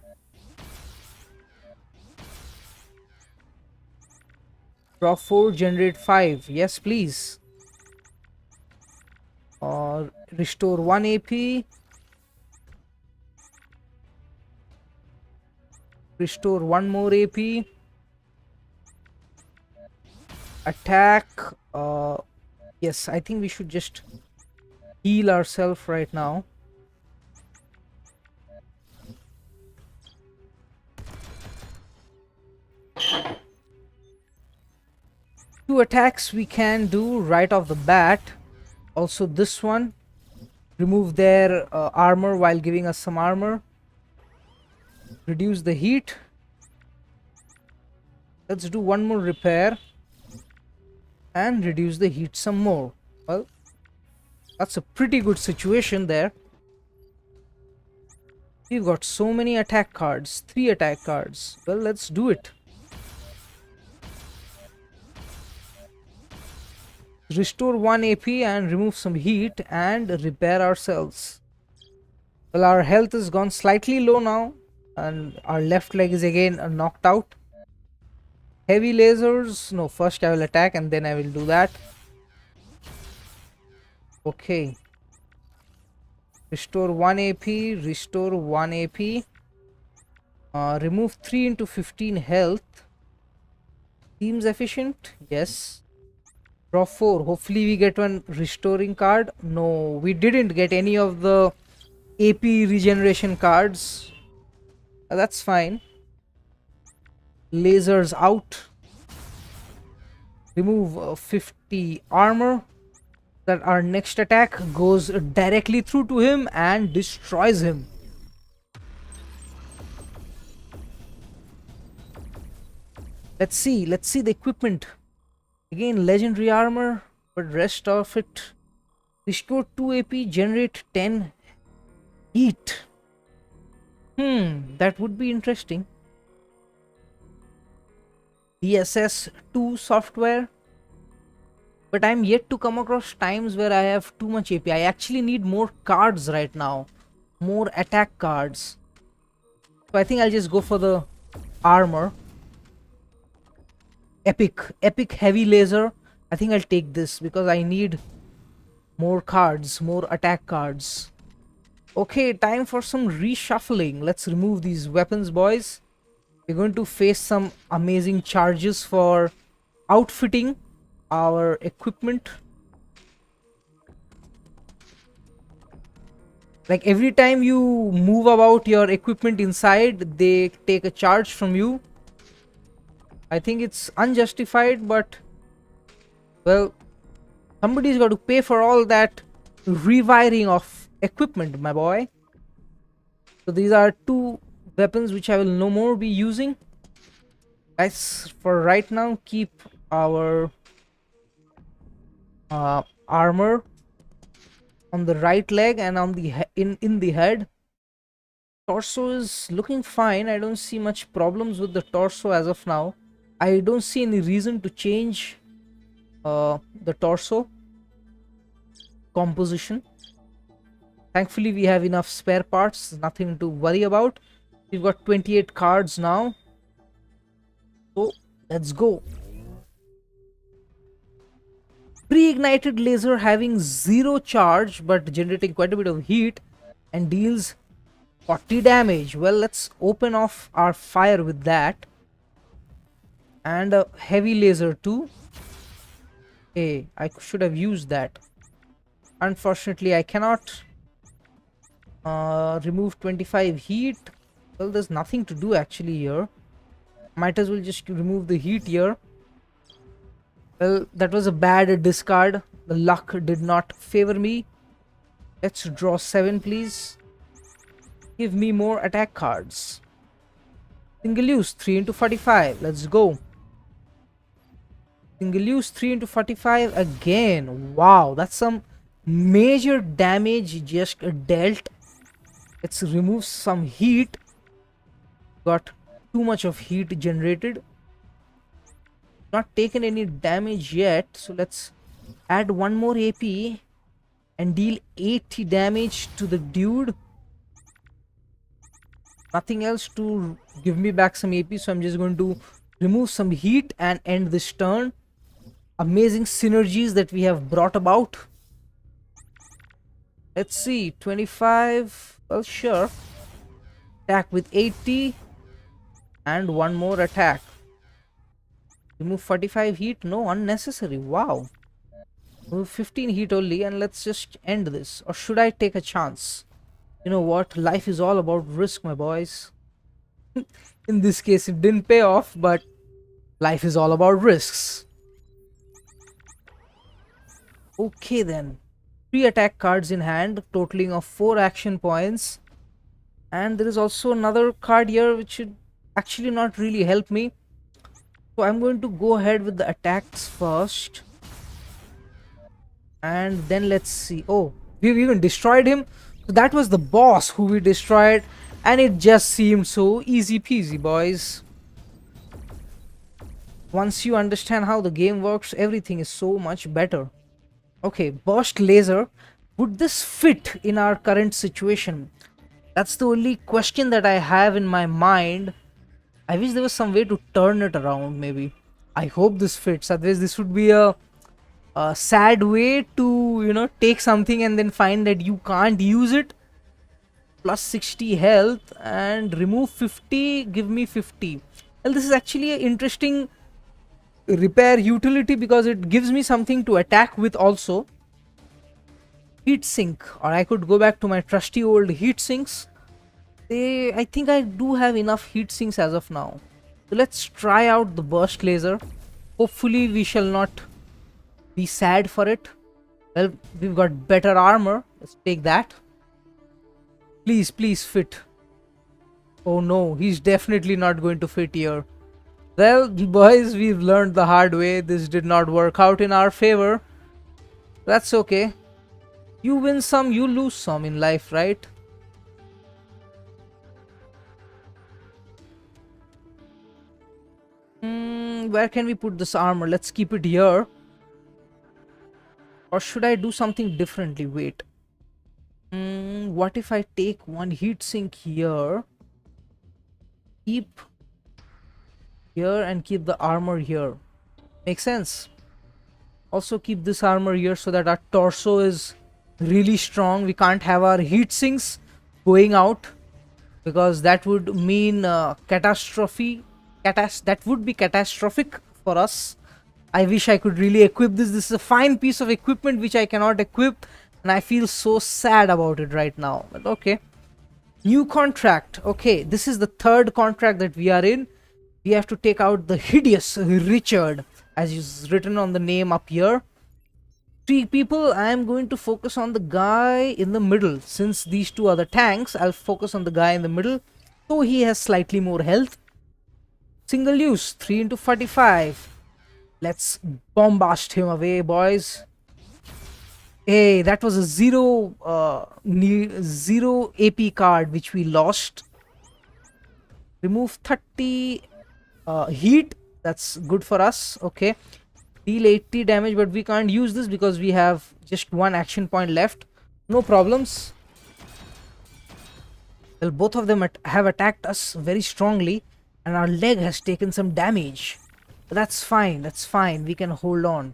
S1: Draw 4, generate 5. Yes, please. Or restore 1 AP. Restore 1 more AP. Attack. Yes, I think we should just heal ourselves right now. Two attacks we can do right off the bat. Also this one. Remove their armor while giving us some armor. Reduce the heat. Let's do one more repair. And reduce the heat some more. Well, that's a pretty good situation there. We've got so many attack cards. 3 attack cards. Well, let's do it. Restore 1 AP and remove some heat and repair ourselves. Well, our health has gone slightly low now, and our left leg is again knocked out. Heavy lasers. No, first I will attack and then I will do that. Okay. Restore 1 AP. Restore 1 AP. Remove 3 into 15 health. Seems efficient. Yes. Draw 4. Hopefully we get one restoring card. No, we didn't get any of the AP regeneration cards. That's fine. Lasers out. Remove 50 armor. That our next attack goes directly through to him and destroys him. Let's see the equipment. Again, legendary armor, but rest of it. Restore 2 AP, generate 10 heat. That would be interesting. DSS 2 software. But I'm yet to come across times where I have too much AP. I actually need more cards right now. More attack cards. So I think I'll just go for the armor. Epic heavy laser. I think I'll take this because I need more cards, more attack cards. Okay, time for some reshuffling. Let's remove these weapons, boys. We're going to face some amazing charges for outfitting our equipment. Like every time you move about your equipment inside, they take a charge from you. I think it's unjustified, but well, somebody's got to pay for all that rewiring of equipment, my boy. So these are two weapons which I will no more be using. Guys, for right now, keep our armor on the right leg and on the in the head. Torso is looking fine. I don't see much problems with the torso as of now. I don't see any reason to change the torso composition. Thankfully, we have enough spare parts, nothing to worry about. We've got 28 cards now. So, let's go. Pre-ignited laser having 0 charge but generating quite a bit of heat and deals 40 damage. Well, let's open off our fire with that. And a heavy laser too. Hey, I should have used that. Unfortunately, I cannot remove 25 heat. Well, there's nothing to do actually here. Might as well just remove the heat here. Well, that was a bad discard. The luck did not favor me. Let's draw 7, please. Give me more attack cards. Single use 3 into 45. Let's go. Single use 3 into 45 again. Wow, that's some major damage just dealt. Let's remove some heat. Got too much of heat generated. Not taken any damage yet, so let's add one more AP and deal 80 damage to the dude. Nothing else to give me back some AP, so I'm just going to remove some heat and end this turn. Amazing synergies that we have brought about. Let's see, 25, well sure. Attack with 80 and one more attack. Remove 45 heat, no, unnecessary. Wow. Remove 15 heat only, and let's just end this. Or should I take a chance? You know what, life is all about risk, my boys. In this case it didn't pay off, but life is all about risks. Okay then, 3 attack cards in hand, totaling of 4 action points. And there is also another card here which should actually not really help me. So I'm going to go ahead with the attacks first. And then let's see. Oh, we've even destroyed him. So that was the boss who we destroyed. And it just seemed so easy peasy, boys. Once you understand how the game works, everything is so much better. Okay, burst laser. Would this fit in our current situation? That's the only question that I have in my mind. I wish there was some way to turn it around, maybe. I hope this fits. Otherwise, this would be a sad way to, you know, take something and then find that you can't use it. Plus 60 health and remove 50, give me 50. Well, this is actually an interesting repair utility because it gives me something to attack with also. Heat sink, or I could go back to my trusty old heat sinks. I think I do have enough heat sinks as of now. So let's try out the burst laser. Hopefully we shall not be sad for it. Well, we've got better armor. Let's take that. Please, please fit. Oh no, he's definitely not going to fit here. Well, boys, we've learned the hard way. This did not work out in our favor. That's okay. You win some, you lose some in life, right? Where can we put this armor? Let's keep it here. Or should I do something differently? Wait. What if I take one heatsink here? Keep here and keep the armor here. Makes sense. Also keep this armor here so that our torso is really strong. We can't have our heat sinks going out because that would mean catastrophe. That would be catastrophic for us. I wish I could really equip this. This is a fine piece of equipment which I cannot equip and I feel so sad about it right now. But okay. New contract. Okay, this is the third contract that we are in. We have to take out the hideous Richard, as is written on the name up here. 3 people. I am going to focus on the guy in the middle. Since these two are the tanks, I'll focus on the guy in the middle. So he has slightly more health. Single use, 3 into 45. Let's bombast him away, boys. Hey, that was a zero AP card which we lost. Remove 30 heat. That's good for us. Okay. Deal 80 damage, but we can't use this because we have just one action point left. No problems. Well, both of them have attacked us very strongly, and our leg has taken some damage. But that's fine. That's fine. We can hold on.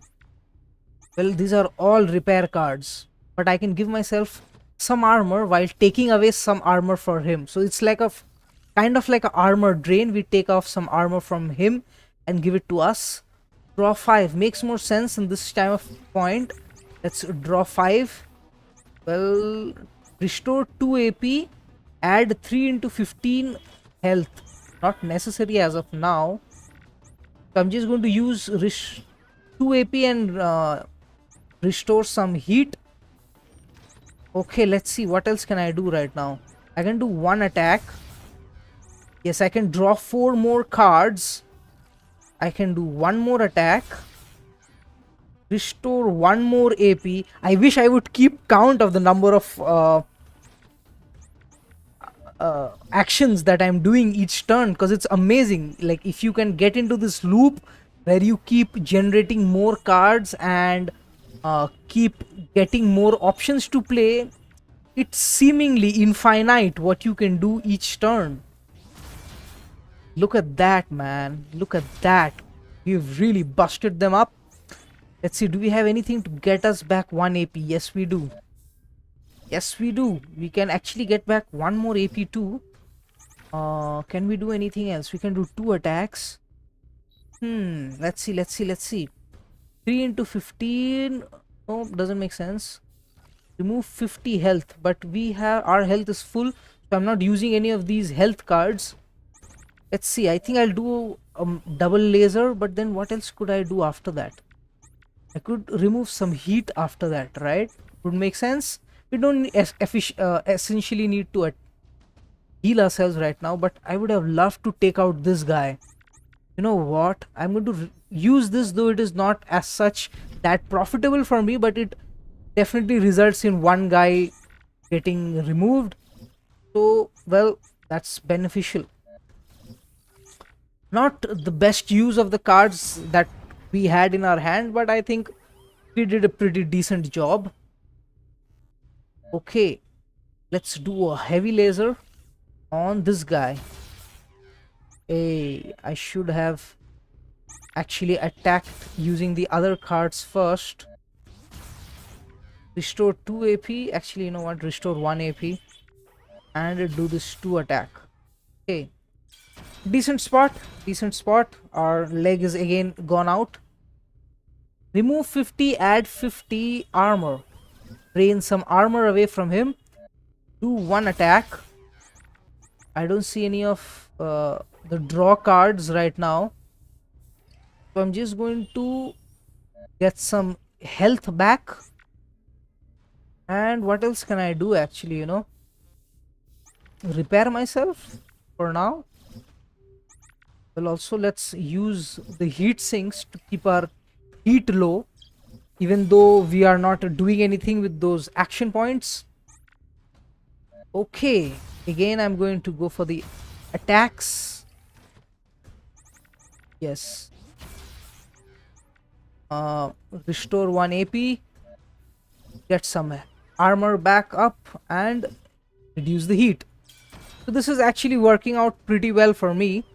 S1: Well, these are all repair cards, but I can give myself some armor while taking away some armor for him. So it's like a kind of like a armor drain. We take off some armor from him and give it to us. Draw 5 makes more sense in this time of point. Let's draw 5. Well, restore 2 AP, add 3 into 15 health. Not necessary as of now. So I'm just going to use 2 AP and restore some heat. Okay, let's see what else can I do right now. I can do one attack. Yes, I can draw 4 more cards. I can do one more attack. Restore 1 more AP. I wish I would keep count of the number of actions that I'm doing each turn, because it's amazing. Like, if you can get into this loop where you keep generating more cards and keep getting more options to play, it's seemingly infinite what you can do each turn. Look at that, man. Look at that. We've really busted them up. Let's see, do we have anything to get us back 1 AP? Yes, we do. Yes, we do. We can actually get back 1 more AP too. Can we do anything else? We can do 2 attacks. Let's see. 3 into 15. Oh, doesn't make sense. Remove 50 health, but our health is full, so I'm not using any of these health cards. Let's see. I think I'll do a double laser, but then what else could I do after that? I could remove some heat after that, right? Would make sense. We don't essentially need to heal ourselves right now, but I would have loved to take out this guy. You know what? I'm going to use this, though it is not as such that profitable for me, but it definitely results in one guy getting removed. So, well, that's beneficial. Not the best use of the cards that we had in our hand, but I think we did a pretty decent job. Okay, let's do a heavy laser on this guy. Hey, I should have actually attacked using the other cards first. Restore 2 AP. Actually, you know what? Restore 1 AP. And do this 2 attack. Okay. Decent spot. Decent spot. Our leg is again gone out. Remove 50. Add 50 armor. Drain some armor away from him. Do 1 attack. I don't see any of the draw cards right now. So I'm just going to get some health back. And what else can I do actually, you know? Repair myself for now. Well, also let's use the heat sinks to keep our heat low, even though we are not doing anything with those action points. Okay, again I'm going to go for the attacks. Yes. Restore 1 AP. Get some armor back up and reduce the heat. So this is actually working out pretty well for me.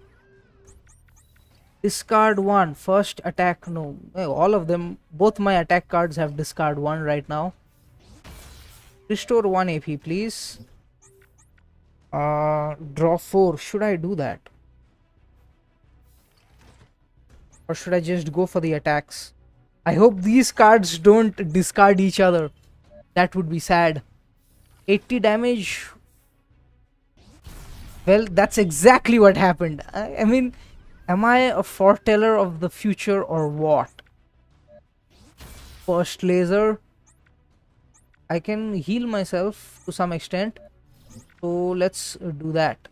S1: Discard 1. First attack. No, all of them. Both my attack cards have discard 1 right now. Restore 1 AP, please. Draw 4. Should I do that? Or should I just go for the attacks? I hope these cards don't discard each other. That would be sad. 80 damage. Well, that's exactly what happened. I mean, am I a foreteller of the future or what? First laser. I can heal myself to some extent. So let's do that.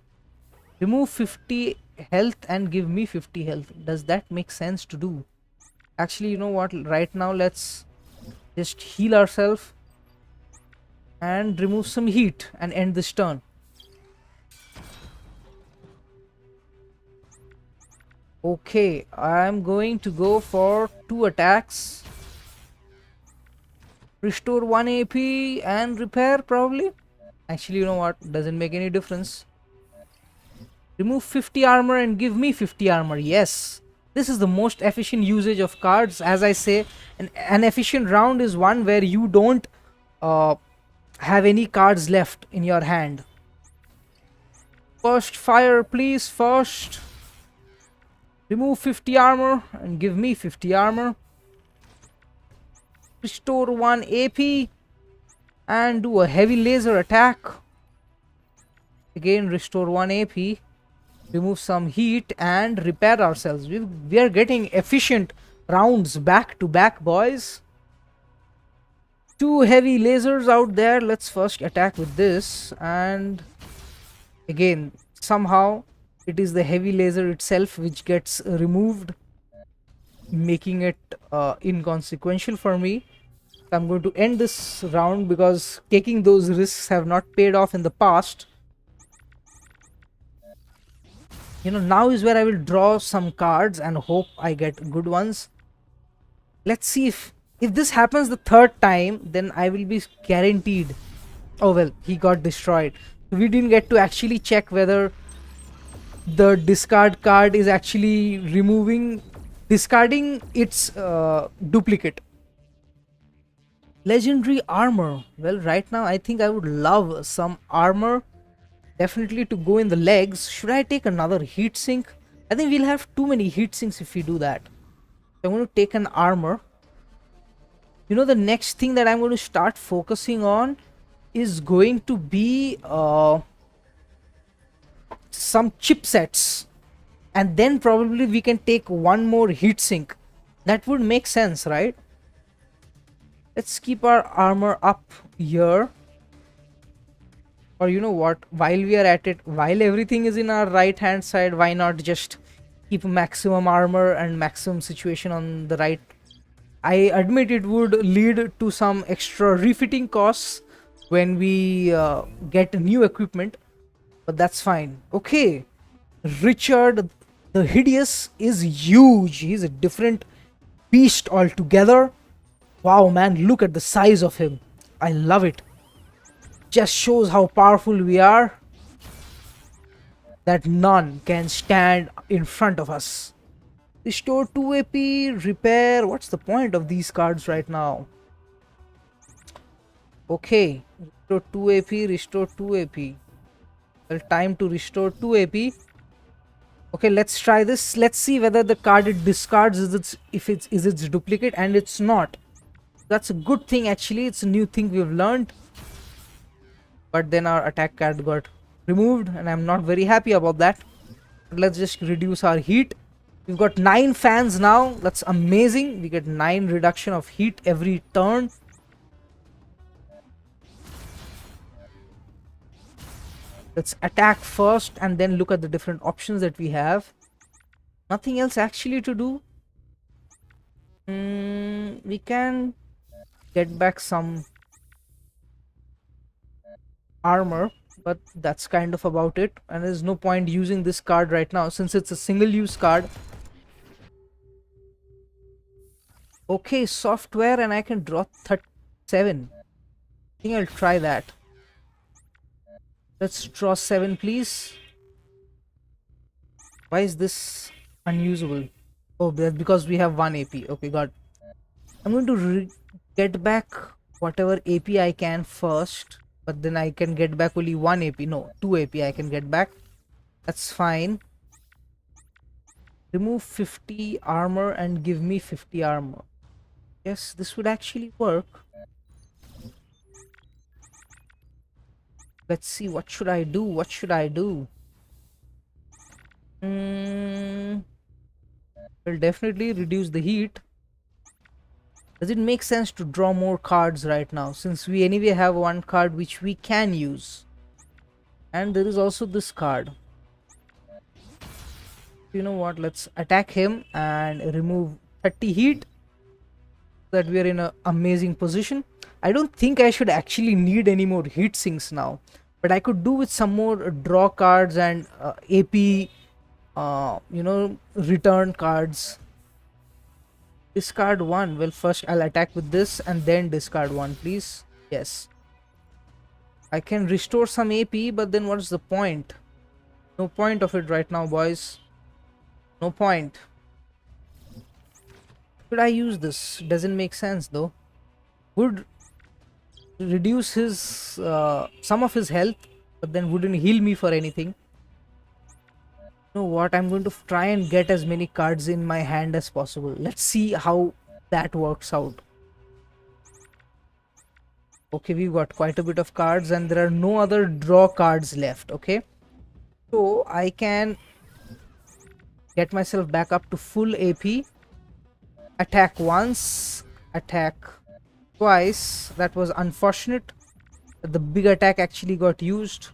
S1: Remove 50 health and give me 50 health. Does that make sense to do? Actually, you know what? Right now, let's just heal ourselves and remove some heat and end this turn. Okay, I'm going to go for 2 attacks. Restore 1 AP and repair probably. Actually, you know what? Doesn't make any difference. Remove 50 armor and give me 50 armor. Yes. This is the most efficient usage of cards. As I say, an efficient round is one where you don't uh, have any cards left in your hand. First fire, please. First. Remove 50 armor and give me 50 armor. Restore 1 AP and do a heavy laser attack. Again, restore 1 AP. Remove some heat and repair ourselves. We are getting efficient rounds back to back, boys. 2 heavy lasers out there. Let's first attack with this, and again, somehow it is the heavy laser itself which gets removed, making it inconsequential for me. I'm going to end this round because taking those risks have not paid off in the past. You know, now is where I will draw some cards and hope I get good ones. Let's see if this happens the third time, then I will be guaranteed. Oh well, he got destroyed. We didn't get to actually check whether the discard card is actually discarding its duplicate. Legendary armor. Well, right now I think I would love some armor. Definitely to go in the legs. Should I take another heat sink? I think we'll have too many heat sinks if we do that. I'm going to take an armor. You know, the next thing that I'm going to start focusing on is going to be some chipsets. And then probably we can take one more heat sink. That would make sense, right? Let's keep our armor up here. Or you know what, while we are at it, while everything is in our right hand side, why not just keep maximum armor and maximum situation on the right? I admit it would lead to some extra refitting costs when we get new equipment, but that's fine. Okay, Richard the Hideous is huge. He's a different beast altogether. Wow, man, look at the size of him. I love it. Just shows how powerful we are, that none can stand in front of us. Restore 2 AP, repair. What's the point of these cards right now? Okay, restore 2 AP, restore 2 AP. Well, time to restore 2 AP. Okay, let's try this. Let's see whether the card it discards is its duplicate, and it's not. That's a good thing actually. It's a new thing we've learned. But then our attack card got removed and I'm not very happy about that. Let's just reduce our heat. We've got 9 fans now. That's amazing. We get 9 reduction of heat every turn. Let's attack first and then look at the different options that we have. Nothing else actually to do. We can get back some armor, but that's kind of about it, and there's no point using this card right now since it's a single use card. Okay, software, and I can draw 37. I think I'll try that. Let's draw 7 please. Why is this unusable? Oh, that's because we have 1 AP. Okay, got it. I'm going to get back whatever AP I can first. But then I can get back only 1 AP. No, 2 AP I can get back. That's fine. Remove 50 armor and give me 50 armor. Yes, this would actually work. Let's see, what should I do? What should I do? Will definitely reduce the heat. Does it make sense to draw more cards right now, since we anyway have one card which we can use? And there is also this card. You know what? Let's attack him and remove 30 heat, so that we are in an amazing position. I don't think I should actually need any more heat sinks now, but I could do with some more draw cards and AP, return cards. Discard one. Well, first I'll attack with this and then discard one, please. Yes. I can restore some AP, but then what's the point? No point of it right now, boys. No point. Should I use this? Doesn't make sense though. Would reduce his some of his health, but then wouldn't heal me for anything. You know what? I'm going to try and get as many cards in my hand as possible. Let's see how that works out. Okay, we've got quite a bit of cards and there are no other draw cards left. Okay, so I can get myself back up to full AP. Attack once, attack twice. That was unfortunate that the big attack actually got used.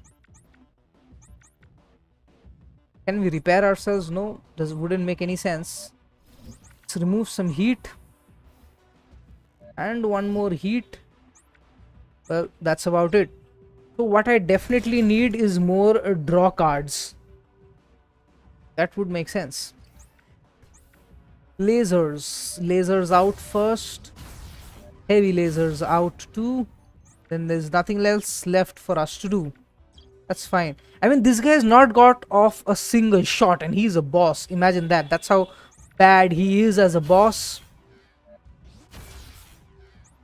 S1: Can we repair ourselves? No, wouldn't make any sense. Let's remove some heat and one more heat. Well, that's about it. So what I definitely need is more draw cards. That would make sense. Lasers out first. Heavy lasers out too. Then there's nothing else left for us to do. That's fine. I mean, this guy's not got off a single shot and he's a boss. Imagine that. That's how bad he is as a boss.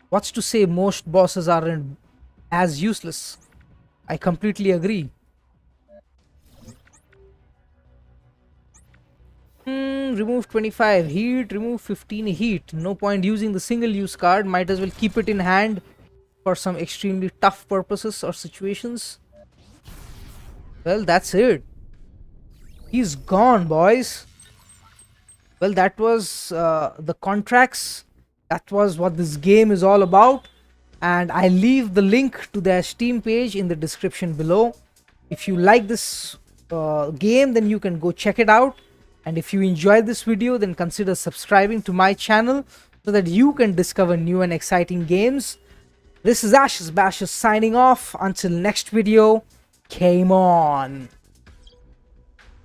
S1: What's to say most bosses aren't as useless? I completely agree. Remove 25 heat, remove 15 heat. No point using the single use card. Might as well keep it in hand for some extremely tough purposes or situations. Well, that's it. He's gone, boys. Well, that was the contracts. That was what this game is all about. And I leave the link to their Steam page in the description below. If you like this game, then you can go check it out. And if you enjoyed this video, then consider subscribing to my channel so that you can discover new and exciting games. This is Ashes Bashes signing off. Until next video, game on.